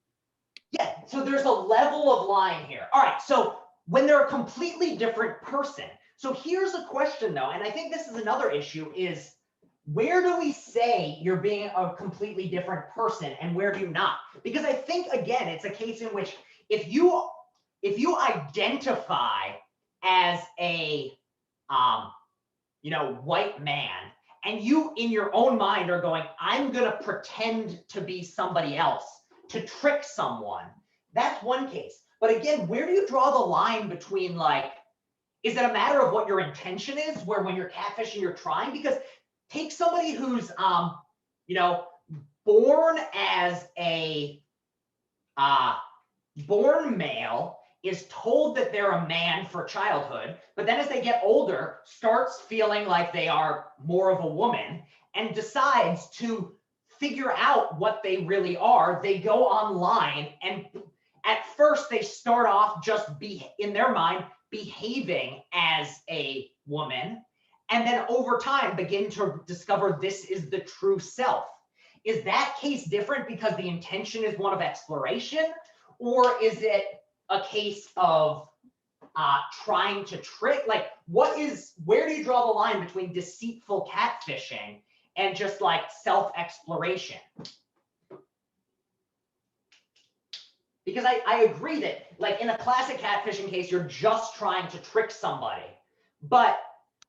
yeah, so there's a level of lying here. All right, so when they're a completely different person. So here's a question though, and I think this is another issue is where do we say you're being a completely different person and where do you not? Because I think again, it's a case in which if you identify as a white man and you in your own mind are going, I'm gonna pretend to be somebody else to trick someone, that's one case. But again, where do you draw the line between like, is it a matter of what your intention is, where when you're catfishing, you're trying? Because take somebody who's, born as a born male, is told that they're a man for childhood, but then as they get older, starts feeling like they are more of a woman and decides to figure out what they really are. They go online and at first they start off just in their mind behaving as a woman, and then over time begin to discover this is the true self. Is that case different because the intention is one of exploration, or is it a case of trying to trick? Like, where do you draw the line between deceitful catfishing and just like self-exploration? Because I agree that like in a classic catfishing case, you're just trying to trick somebody. But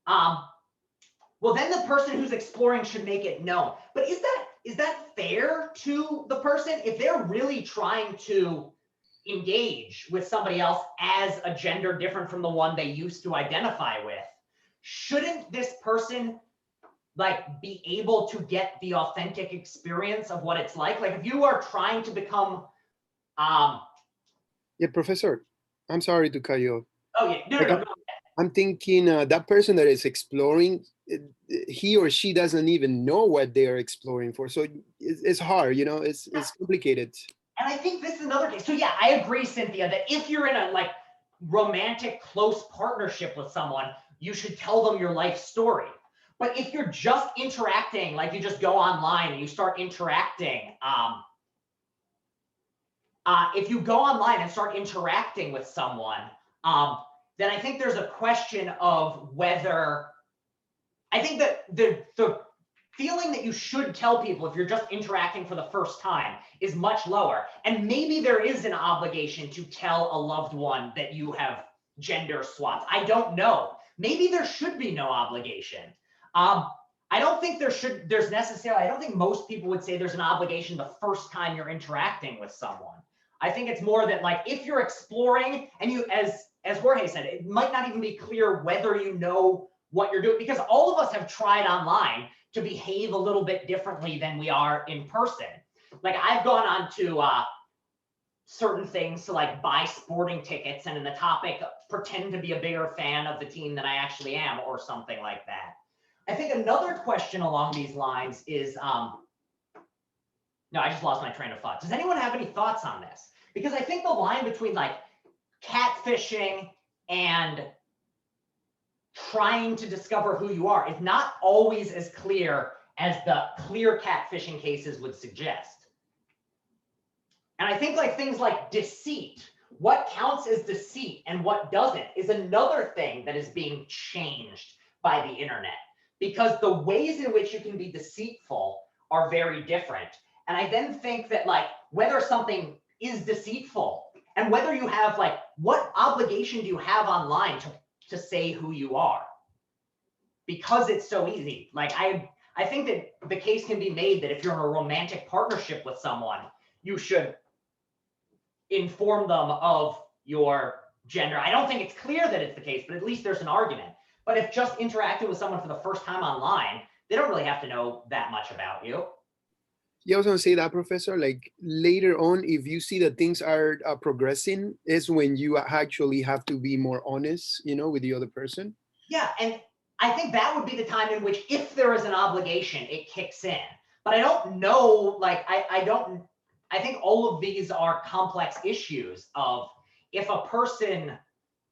well, then the person who's exploring should make it known. But is that fair to the person if they're really trying to engage with somebody else as a gender different from the one they used to identify with? Shouldn't this person like be able to get the authentic experience of what it's like? Like if you are trying to become Yeah, Professor, I'm sorry to cut you off. oh yeah, no, Like, no, no. I'm thinking that person that is exploring, he or she doesn't even know what they are exploring for. So it's hard, you know, it's complicated. And I think this is another case. So yeah, I agree, Cynthia, that if you're in a like romantic close partnership with someone, you should tell them your life story. But if you're just interacting, like you just go online and you start interacting, if you go online and start interacting with someone, then I think there's a question of whether, I think that the feeling that you should tell people if you're just interacting for the first time is much lower. And maybe there is an obligation to tell a loved one that you have gender swapped. I don't know. Maybe there should be no obligation. I don't think there's necessarily, I don't think most people would say there's an obligation the first time you're interacting with someone. I think it's more that like if you're exploring and you, as Jorge said, it might not even be clear whether you know what you're doing, because all of us have tried online to behave a little bit differently than we are in person. Like I've gone on to certain things to like buy sporting tickets and in the topic pretend to be a bigger fan of the team than I actually am or something like that. I think another question along these lines is, no, I just lost my train of thought. Does anyone have any thoughts on this? Because I think the line between like catfishing and trying to discover who you are is not always as clear as the clear catfishing cases would suggest. And I think like things like deceit, what counts as deceit and what doesn't is another thing that is being changed by the internet, because the ways in which you can be deceitful are very different. And I then think that like whether something is deceitful and whether you have like, what obligation do you have online to say who you are? Because it's so easy. Like I think that the case can be made that if you're in a romantic partnership with someone, you should inform them of your gender. I don't think it's clear that it's the case, but at least there's an argument. But if just interacting with someone for the first time online, they don't really have to know that much about you. Yeah, I was going to say that, Professor, like later on, if you see that things are progressing, is when you actually have to be more honest, you know, with the other person. Yeah, and I think that would be the time in which, if there is an obligation, it kicks in. But I don't know, like, I think all of these are complex issues of if a person,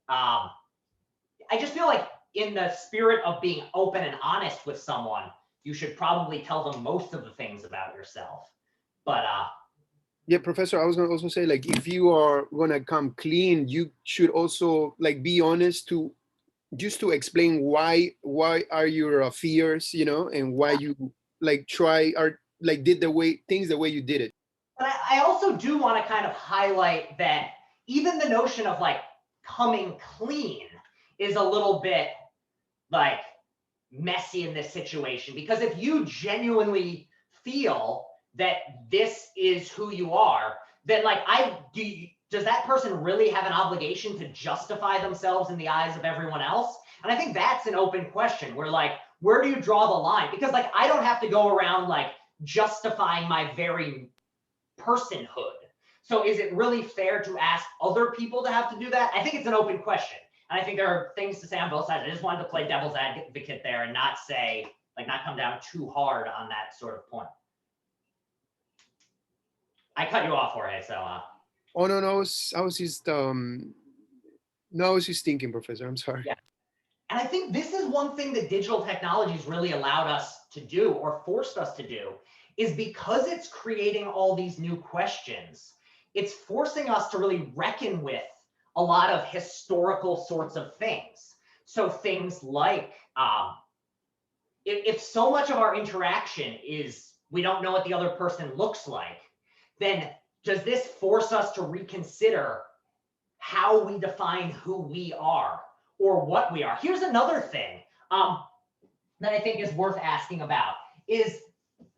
I just feel like in the spirit of being open and honest with someone, you should probably tell them most of the things about yourself. But Yeah, Professor, I was gonna also say, like, if you are gonna come clean, you should also like be honest to just to explain why are your fears, you know, and why you like try or like did the way things the way you did it. but I also do want to kind of highlight that even the notion of like coming clean is a little bit like messy in this situation, because if you genuinely feel that this is who you are, then like does that person really have an obligation to justify themselves in the eyes of everyone else? And I think that's an open question where like, where do you draw the line? Because like, I don't have to go around like justifying my very personhood. So is it really fair to ask other people to have to do that? I think it's an open question. And I think there are things to say on both sides. I just wanted to play devil's advocate there and not say, like, not come down too hard on that sort of point. I cut you off, Jorge, so. Oh no, I was just no, I was just thinking, Professor. I'm sorry. Yeah. And I think this is one thing that digital technologies really allowed us to do, or forced us to do, is because it's creating all these new questions, it's forcing us to really reckon with a lot of historical sorts of things. So things like, if so much of our interaction is we don't know what the other person looks like, then does this force us to reconsider how we define who we are or what we are? Here's another thing that I think is worth asking about is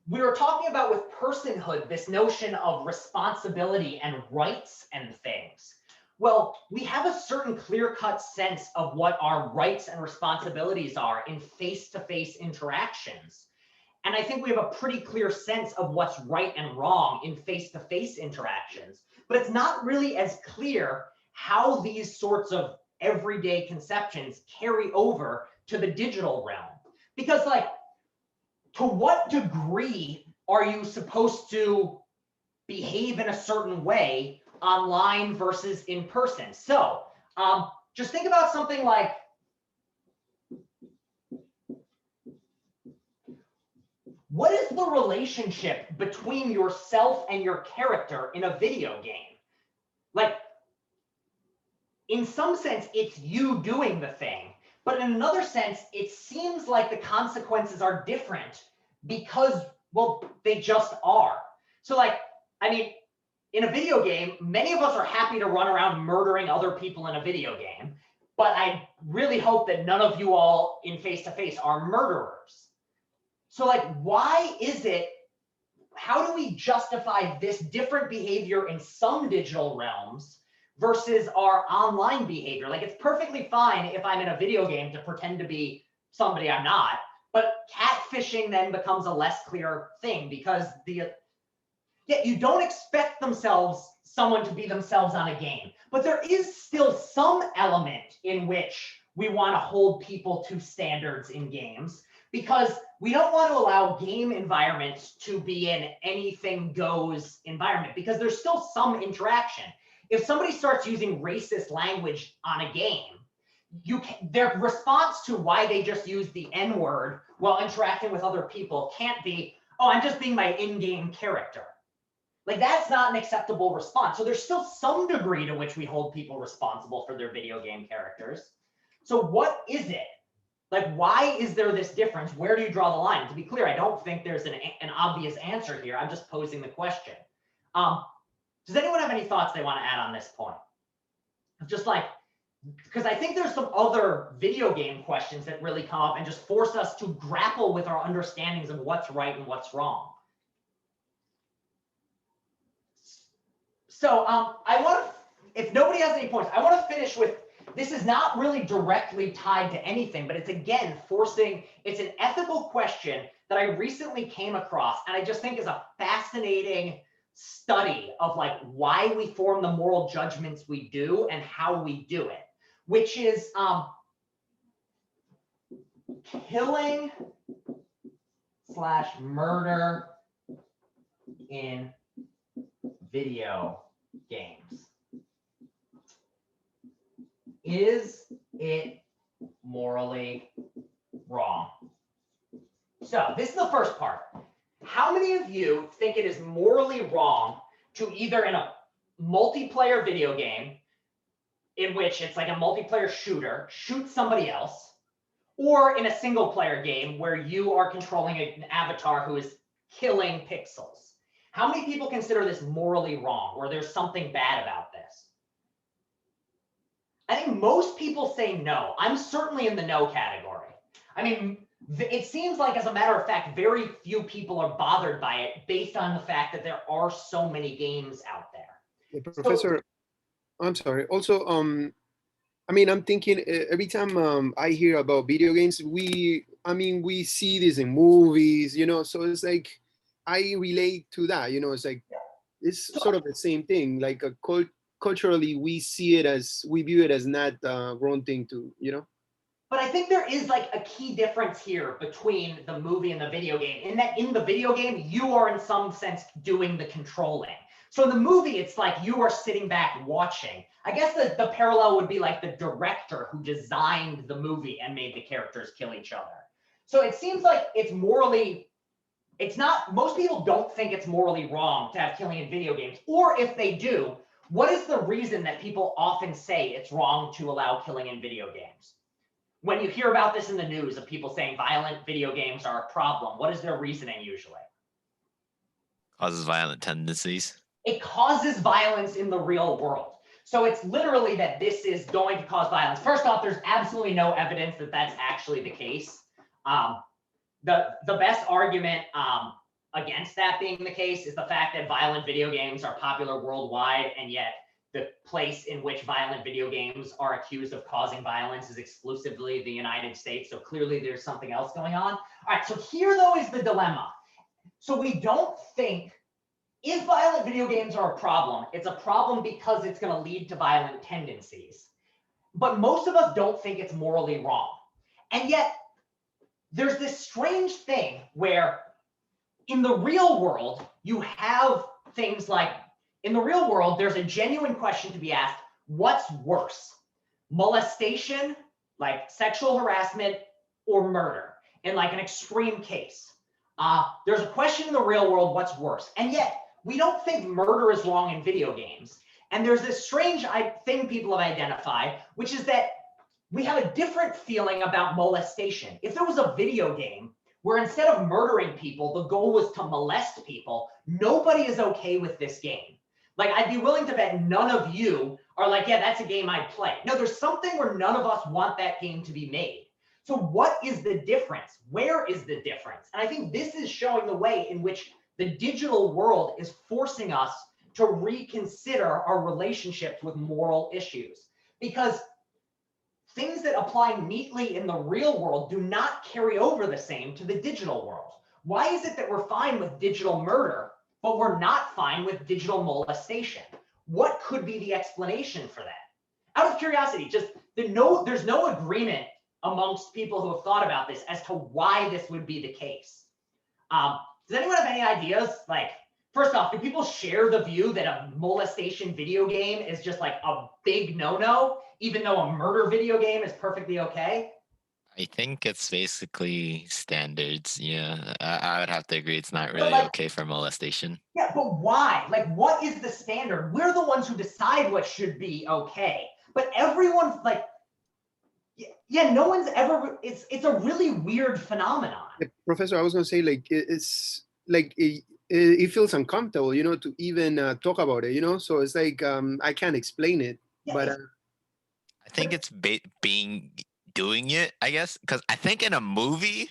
we were talking about with personhood, this notion of responsibility and rights and things. Well, we have a certain clear-cut sense of what our rights and responsibilities are in face-to-face interactions. And I think we have a pretty clear sense of what's right and wrong in face-to-face interactions. But it's not really as clear how these sorts of everyday conceptions carry over to the digital realm. Because like, to what degree are you supposed to behave in a certain way online versus in person? So just think about something like, what is the relationship between yourself and your character in a video game? Like, in some sense, it's you doing the thing, but in another sense, it seems like the consequences are different because, well, they just are. So like, I mean, in a video game, many of us are happy to run around murdering other people in a video game, but I really hope that none of you all in face-to-face are murderers. So like, why is it, how do we justify this different behavior in some digital realms versus our online behavior? Like, it's perfectly fine if I'm in a video game to pretend to be somebody I'm not, but catfishing then becomes a less clear thing because you don't expect someone to be themselves on a game, but there is still some element in which we want to hold people to standards in games because we don't want to allow game environments to be an anything goes environment because there's still some interaction. If somebody starts using racist language on a game, their response to why they just used the N-word while interacting with other people can't be, oh, I'm just being my in-game character. Like, that's not an acceptable response. So there's still some degree to which we hold people responsible for their video game characters. So what is it? Like, why is there this difference? Where do you draw the line? And to be clear, I don't think there's an obvious answer here. I'm just posing the question. Does anyone have any thoughts they want to add on this point? Just like, because I think there's some other video game questions that really come up and just force us to grapple with our understandings of what's right and what's wrong. So I want to, if nobody has any points, I want to finish with, this is not really directly tied to anything, but it's again it's an ethical question that I recently came across and I just think is a fascinating study of like why we form the moral judgments we do and how we do it, which is killing / murder in video games. Is it morally wrong? So this is the first part. How many of you think it is morally wrong to either in a multiplayer video game in which it's like a multiplayer shooter, shoot somebody else, or in a single player game where you are controlling an avatar who is killing pixels? How many people consider this morally wrong, or there's something bad about this? I think most people say no. I'm certainly in the no category. I mean, it seems like, as a matter of fact, very few people are bothered by it based on the fact that there are so many games out there. Yeah, Professor, I'm sorry. Also, I mean, I'm thinking every time I hear about video games, we see this in movies, so it's like I relate to that, it's like it's sort of the same thing. Like culturally, we view it as not wrong thing to. But I think there is like a key difference here between the movie and the video game, in that in the video game, you are in some sense doing the controlling. So in the movie, it's like you are sitting back watching. I guess the parallel would be like the director who designed the movie and made the characters kill each other. So it seems like most people don't think it's morally wrong to have killing in video games. Or if they do, what is the reason that people often say it's wrong to allow killing in video games? When you hear about this in the news of people saying violent video games are a problem, what is their reasoning usually? Causes violent tendencies. It causes violence in the real world. So it's literally that this is going to cause violence. First off, there's absolutely no evidence that that's actually the case. The best argument against that being the case is the fact that violent video games are popular worldwide, and yet the place in which violent video games are accused of causing violence is exclusively the United States. So clearly there's something else going on. All right, so here though is the dilemma. So we don't think, if violent video games are a problem, it's a problem because it's going to lead to violent tendencies. But most of us don't think it's morally wrong. And yet there's this strange thing where in the real world, you have things like, in the real world, there's a genuine question to be asked: what's worse, molestation, like sexual harassment, or murder in like an extreme case? There's a question in the real world: what's worse? And yet we don't think murder is wrong in video games. And there's this strange thing people have identified, which is that we have a different feeling about molestation. If there was a video game where instead of murdering people, the goal was to molest people, nobody is okay with this game. Like, I'd be willing to bet none of you are like, yeah, that's a game I'd play. No, there's something where none of us want that game to be made. So what is the difference? Where is the difference? And I think this is showing the way in which the digital world is forcing us to reconsider our relationships with moral issues. Because things that apply neatly in the real world do not carry over the same to the digital world. Why is it that we're fine with digital murder, but we're not fine with digital molestation? What could be the explanation for that? Out of curiosity, there's no agreement amongst people who have thought about this as to why this would be the case. Does anyone have any ideas? Like, first off, do people share the view that a molestation video game is just like a big no-no, even though a murder video game is perfectly okay? I think it's basically standards. Yeah, I would have to agree. It's not really like, okay for molestation. Yeah, but why? Like, what is the standard? We're the ones who decide what should be okay. But everyone's like, yeah, no one's ever, it's a really weird phenomenon. Yeah, Professor, I was going to say, like, it's like it feels uncomfortable, to even talk about it, so it's like I can't explain it. Yeah, but I think it's doing it, I guess, because I think in a movie,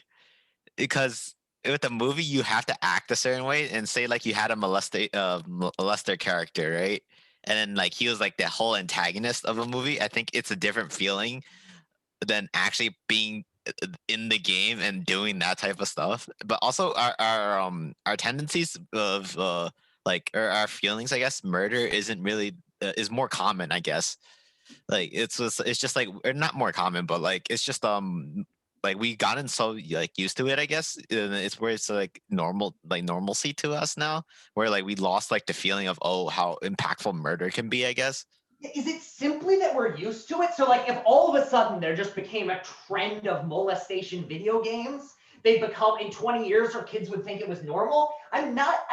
because with a movie you have to act a certain way, and say like you had a molester character, right? And then like he was like the whole antagonist of a movie. I think it's a different feeling than actually being in the game and doing that type of stuff. But also our tendencies of or our feelings, I guess, murder isn't really is more common, I guess. Like it's just like, or not more common, but like it's just like we gotten so like used to it, I guess. And it's where it's like normalcy to us now, where like we lost like the feeling of how impactful murder can be, I guess. Is it simply that we're used to it? So like if all of a sudden there just became a trend of molestation video games, they become in 20 years or kids would think it was normal. I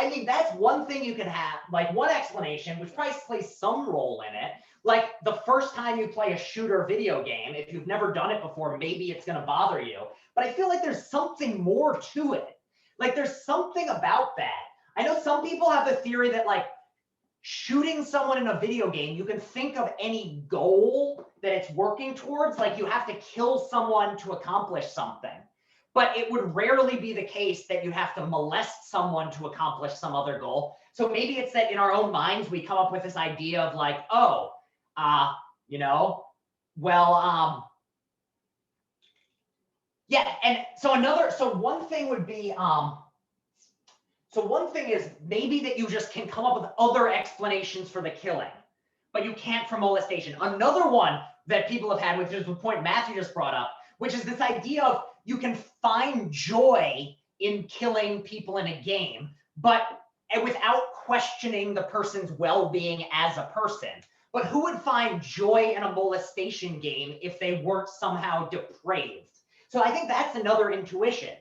mean, that's one thing you can have, like one explanation, which probably plays some role in it. Like the first time you play a shooter video game, if you've never done it before, maybe it's gonna bother you. But I feel like there's something more to it. Like there's something about that. I know some people have the theory that like shooting someone in a video game, you can think of any goal that it's working towards, like you have to kill someone to accomplish something. But it would rarely be the case that you have to molest someone to accomplish some other goal. So maybe it's that in our own minds, we come up with this idea of like, oh, you know, well, yeah. And so one thing would be, so one thing is maybe that you just can come up with other explanations for the killing, but you can't for molestation. Another one that people have had, which is the point Matthew just brought up, which is this idea of you can find joy in killing people in a game, but without questioning the person's well-being as a person. But who would find joy in a molestation game if they weren't somehow depraved? So I think that's another intuition.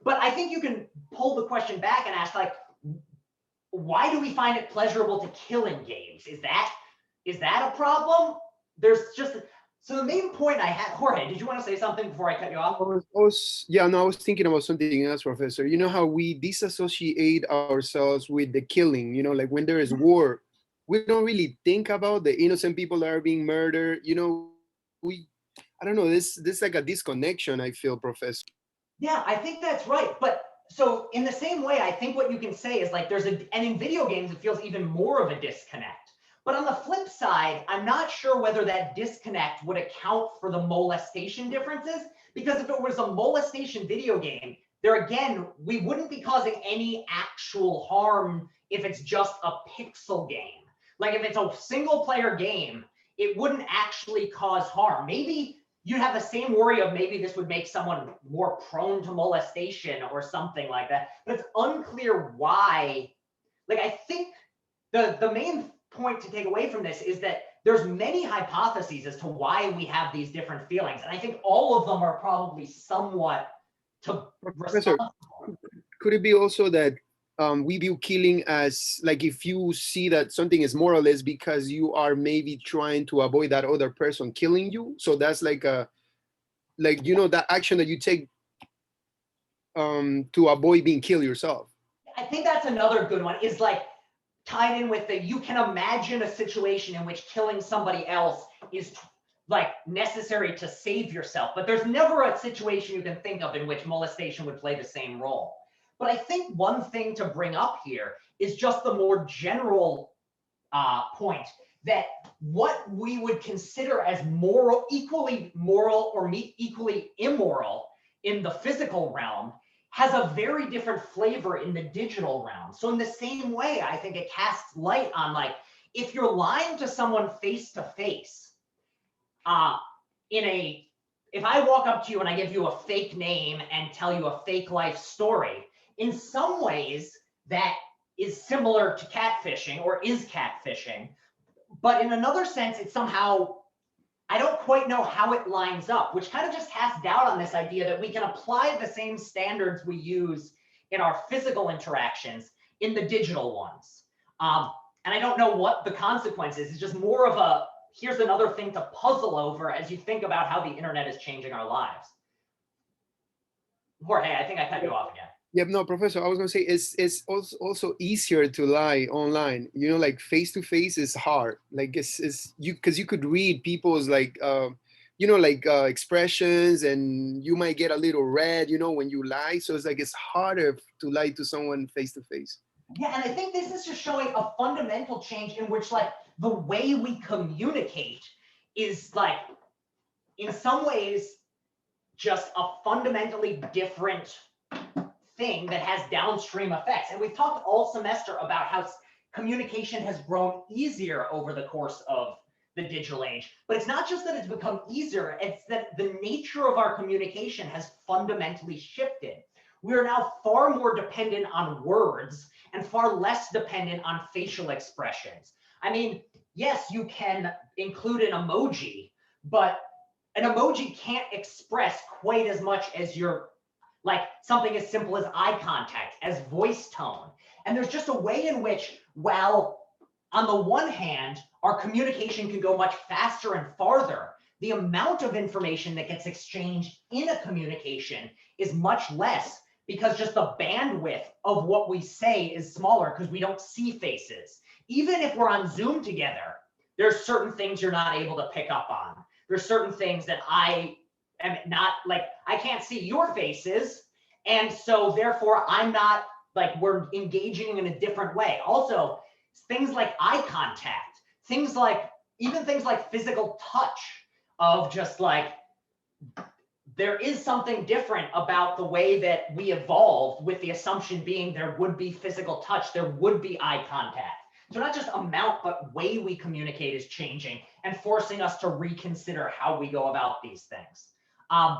But I think you can pull the question back and ask, like, why do we find it pleasurable to kill in games? Is that a problem? There's just, so the main point I had, Jorge, did you want to say something before I cut you off? I was thinking about something else, Professor. You know how we disassociate ourselves with the killing, you know, like when there is war, we don't really think about the innocent people that are being murdered. You know, I don't know, this like a disconnection, I feel, Professor. Yeah, I think that's right. But so in the same way, I think what you can say is like and in video games, it feels even more of a disconnect. But on the flip side, I'm not sure whether that disconnect would account for the molestation differences, because if it was a molestation video game, there again, we wouldn't be causing any actual harm if it's just a pixel game. Like if it's a single player game, it wouldn't actually cause harm. Maybe you'd have the same worry of maybe this would make someone more prone to molestation or something like that. But it's unclear why. Like I think the main point to take away from this is that there's many hypotheses as to why we have these different feelings. And I think all of them are probably somewhat Professor, could it be also that we view killing as like, if you see that something is moral, is because you are maybe trying to avoid that other person killing you? So that's like you know, that action that you take to avoid being killed yourself. I think that's another good one, is like tied in with the, you can imagine a situation in which killing somebody else is like necessary to save yourself, but there's never a situation you can think of in which molestation would play the same role. But I think one thing to bring up here is just the more general point that what we would consider as moral, equally moral or equally immoral in the physical realm has a very different flavor in the digital realm. So in the same way, I think it casts light on, like, if you're lying to someone face to face, if I walk up to you and I give you a fake name and tell you a fake life story, in some ways that is similar to catfishing or is catfishing, but in another sense, it's somehow, I don't quite know how it lines up, which kind of just casts doubt on this idea that we can apply the same standards we use in our physical interactions in the digital ones. And I don't know what the consequence is. It's just more of a, here's another thing to puzzle over as you think about how the internet is changing our lives. Jorge, I think I cut you off again. Yeah, no, Professor, I was gonna say it's also easier to lie online. You know, like face to face is hard. Like it's you, because you could read people's like you know, like expressions, and you might get a little red, you know, when you lie. So it's like it's harder to lie to someone face to face. Yeah, and I think this is just showing a fundamental change in which, like, the way we communicate is, like, in some ways just a fundamentally different thing that has downstream effects. And we've talked all semester about how communication has grown easier over the course of the digital age. But it's not just that it's become easier, it's that the nature of our communication has fundamentally shifted. We are now far more dependent on words and far less dependent on facial expressions. I mean, yes, you can include an emoji, but an emoji can't express quite as much as like something as simple as eye contact, as voice tone. And there's just a way in which, while on the one hand, our communication can go much faster and farther, the amount of information that gets exchanged in a communication is much less, because just the bandwidth of what we say is smaller because we don't see faces. Even if we're on Zoom together, there's certain things you're not able to pick up on. There's certain things that I am not, like, I can't see your faces. And so therefore I'm not, like, we're engaging in a different way. Also, things like eye contact, even things like physical touch, of just like, there is something different about the way that we evolved, with the assumption being there would be physical touch, there would be eye contact. So not just amount, but way we communicate is changing and forcing us to reconsider how we go about these things. And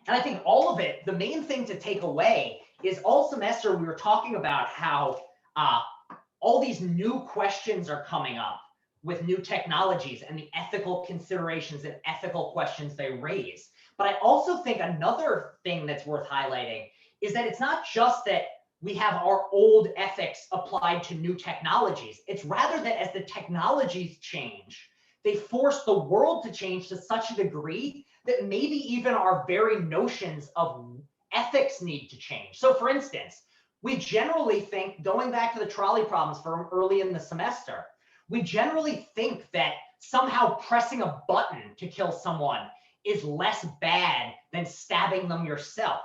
I think all of it, the main thing to take away is, all semester we were talking about how all these new questions are coming up with new technologies and the ethical considerations and ethical questions they raise. But I also think another thing that's worth highlighting is that it's not just that we have our old ethics applied to new technologies. It's rather that as the technologies change, they force the world to change to such a degree that maybe even our very notions of ethics need to change. So for instance, we generally think, going back to the trolley problems from early in the semester, we generally think that somehow pressing a button to kill someone is less bad than stabbing them yourself.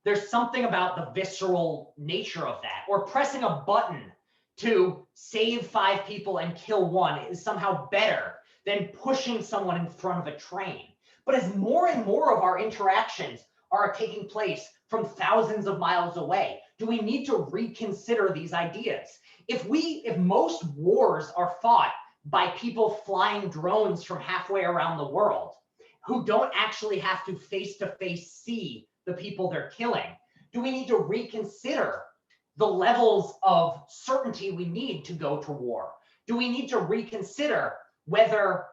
There's something about the visceral nature of that. Or pressing a button to save 5 people and kill 1 is somehow better than pushing someone in front of a train. But as more and more of our interactions are taking place from thousands of miles away, do we need to reconsider these ideas? If most wars are fought by people flying drones from halfway around the world, who don't actually have to face see the people they're killing, do we need to reconsider the levels of certainty we need to go to war? Do we need to reconsider whether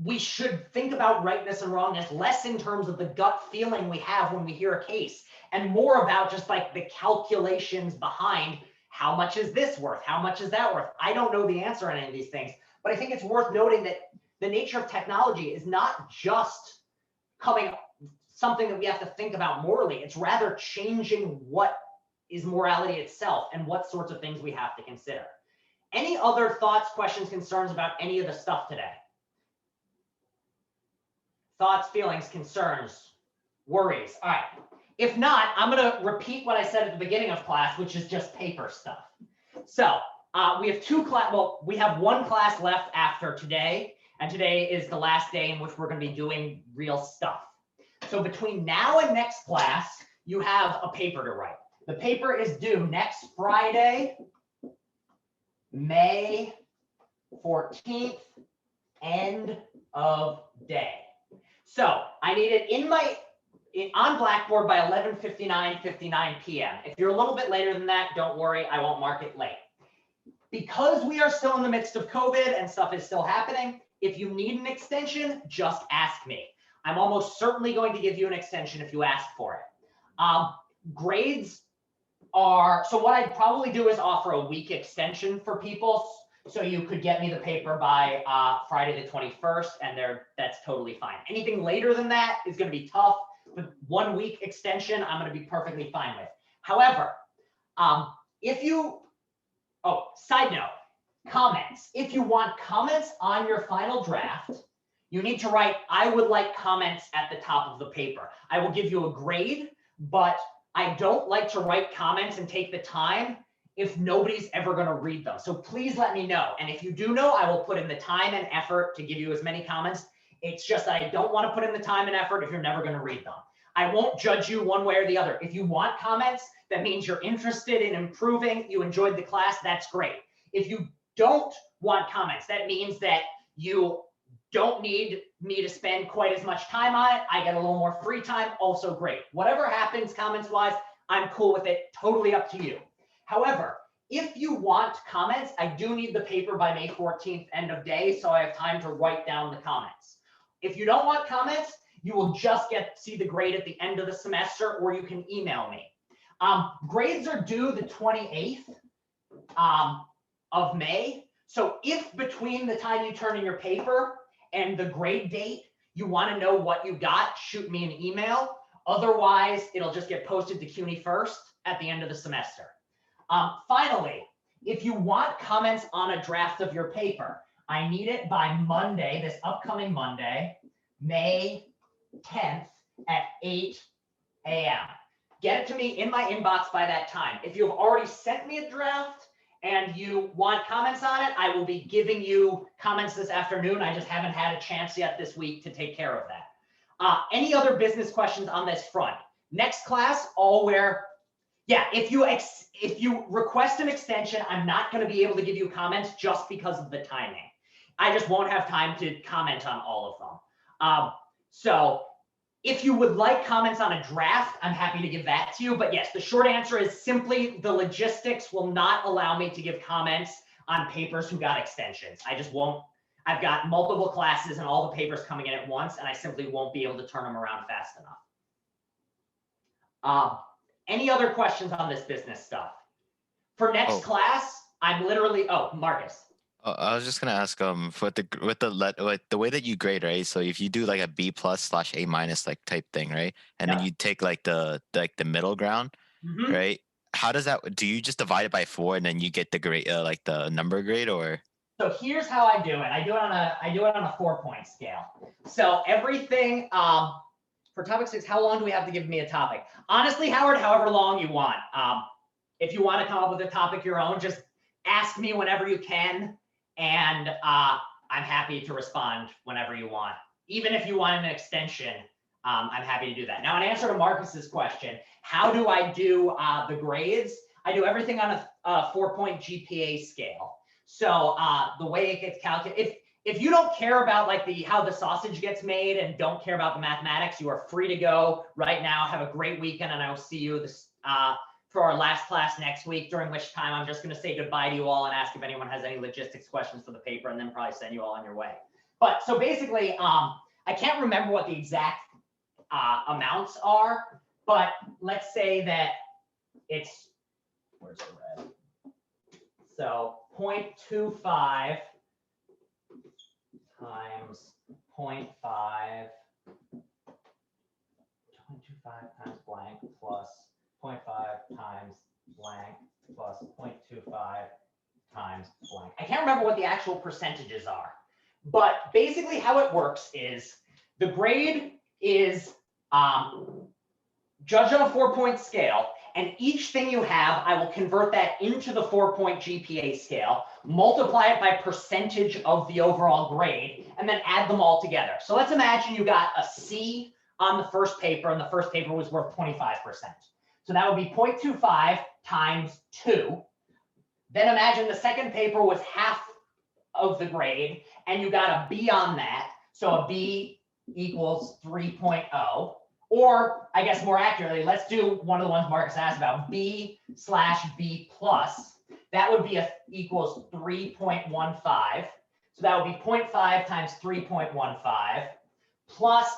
we should think about rightness and wrongness less in terms of the gut feeling we have when we hear a case, and more about just like the calculations behind how much is this worth? How much is that worth? I don't know the answer on any of these things, but I think it's worth noting that the nature of technology is not just something that we have to think about morally. It's rather changing what is morality itself and what sorts of things we have to consider. Any other thoughts, questions, concerns about any of the stuff today? Thoughts, feelings, concerns, worries. All right. If not, I'm going to repeat what I said at the beginning of class, which is just paper stuff. So we have we have 1 class left after today, and today is the last day in which we're going to be doing real stuff. So between now and next class, you have a paper to write. The paper is due next Friday, May 14th, end of day. So I need it on Blackboard by 11:59 p.m. If you're a little bit later than that, don't worry, I won't mark it late. Because we are still in the midst of COVID and stuff is still happening, if you need an extension, just ask me. I'm almost certainly going to give you an extension if you ask for it. Grades are, so what I'd probably do is offer a week extension for people, so you could get me the paper by Friday the 21st, and that's totally fine. Anything later than that is going to be tough, but 1 week extension I'm going to be perfectly fine with. However, side note, comments. If you want comments on your final draft, you need to write, I would like comments at the top of the paper. I will give you a grade, but I don't like to write comments and take the time if nobody's ever going to read them. So please let me know. And if you do know, I will put in the time and effort to give you as many comments. It's just that I don't want to put in the time and effort if you're never going to read them. I won't judge you one way or the other. If you want comments, that means you're interested in improving, you enjoyed the class, that's great. If you don't want comments, that means that you don't need me to spend quite as much time on it. I get a little more free time, also great. Whatever happens comments-wise, I'm cool with it, totally up to you. However, If you want comments, I do need the paper by May 14th, end of day, so I have time to write down the comments. If you don't want comments, you will just see the grade at the end of the semester, or you can email me. Grades are due the 28th of May. So if between the time you turn in your paper and the grade date, you want to know what you got, shoot me an email. Otherwise, it'll just get posted to CUNY first at the end of the semester. Finally, if you want comments on a draft of your paper, I need it by Monday, this upcoming Monday, May 10th at 8 a.m. Get it to me in my inbox by that time. If you've already sent me a draft and you want comments on it, I will be giving you comments this afternoon. I just haven't had a chance yet this week to take care of that. Any other business questions on this front? Next class, if you request an extension, I'm not going to be able to give you comments just because of the timing. I just won't have time to comment on all of them. So if you would like comments on a draft, I'm happy to give that to you. But yes, the short answer is simply the logistics will not allow me to give comments on papers who got extensions. I just won't. I've got multiple classes and all the papers coming in at once, and I simply won't be able to turn them around fast enough. Any other questions on this business stuff? For next class, I'm literally, Marcus. I was just gonna ask, with the way that you grade, right? So if you do like a B+/A- like type thing, right? And then you take like the middle ground, right? How does that? Do you just divide it by 4 and then you get the grade, like the number grade, or? So here's how I do it. I do it on a 4-point scale. So everything. For topic 6, how long do we have to give me a topic? Honestly, Howard, however long you want. If you want to come up with a topic your own, just ask me whenever you can, and I'm happy to respond whenever you want. Even if you want an extension, I'm happy to do that. Now, in answer to Marcus's question, how do I do the grades? I do everything on a 4-point GPA scale. So the way it gets calculated, if you don't care about like how the sausage gets made and don't care about the mathematics, you are free to go right now. Have a great weekend, and I will see you for our last class next week, during which time I'm just going to say goodbye to you all and ask if anyone has any logistics questions for the paper, and then probably send you all on your way. But so basically, I can't remember what the exact amounts are, but let's say that it's, where's the red? So 0.25 times 0.5, 0.25 times blank plus 0.5 times blank plus 0.25 times blank. I can't remember what the actual percentages are, but basically how it works is the grade is judged on a 4-point scale, and each thing you have, I will convert that into the 4-point GPA scale, multiply it by percentage of the overall grade, and then add them all together. So let's imagine you got a C on the first paper, and the first paper was worth 25%. So that would be 0.25 times 2. Then imagine the second paper was half of the grade, and you got a B on that. So a B equals 3.0. Or I guess more accurately, let's do one of the ones Marcus asked about, B/B plus. That would be equals 3.15. So that would be 0.5 times 3.15 plus,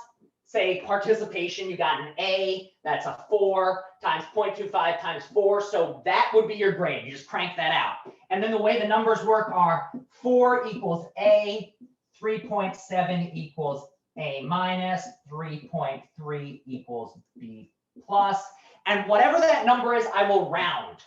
say, participation, you got an A, that's a 4 times 0.25 times 4. So that would be your grade. You just crank that out. And then the way the numbers work are 4 equals A, 3.7 equals A minus, 3.3 equals B plus. And whatever that number is, I will round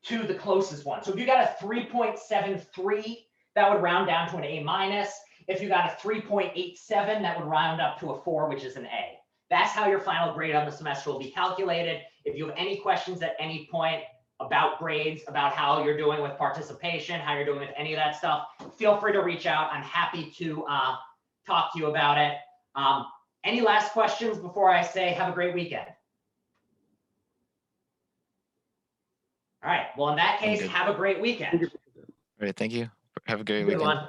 to the closest one. So if you got a 3.73, that would round down to an A minus. If you got a 3.87, that would round up to a 4, which is an A. That's how your final grade on the semester will be calculated. If you have any questions at any point about grades, about how you're doing with participation, how you're doing with any of that stuff, feel free to reach out. I'm happy to talk to you about it. Any last questions before I say have a great weekend? All right. Well, in that case, have a great weekend. All right. Thank you. Have a great Good weekend. one.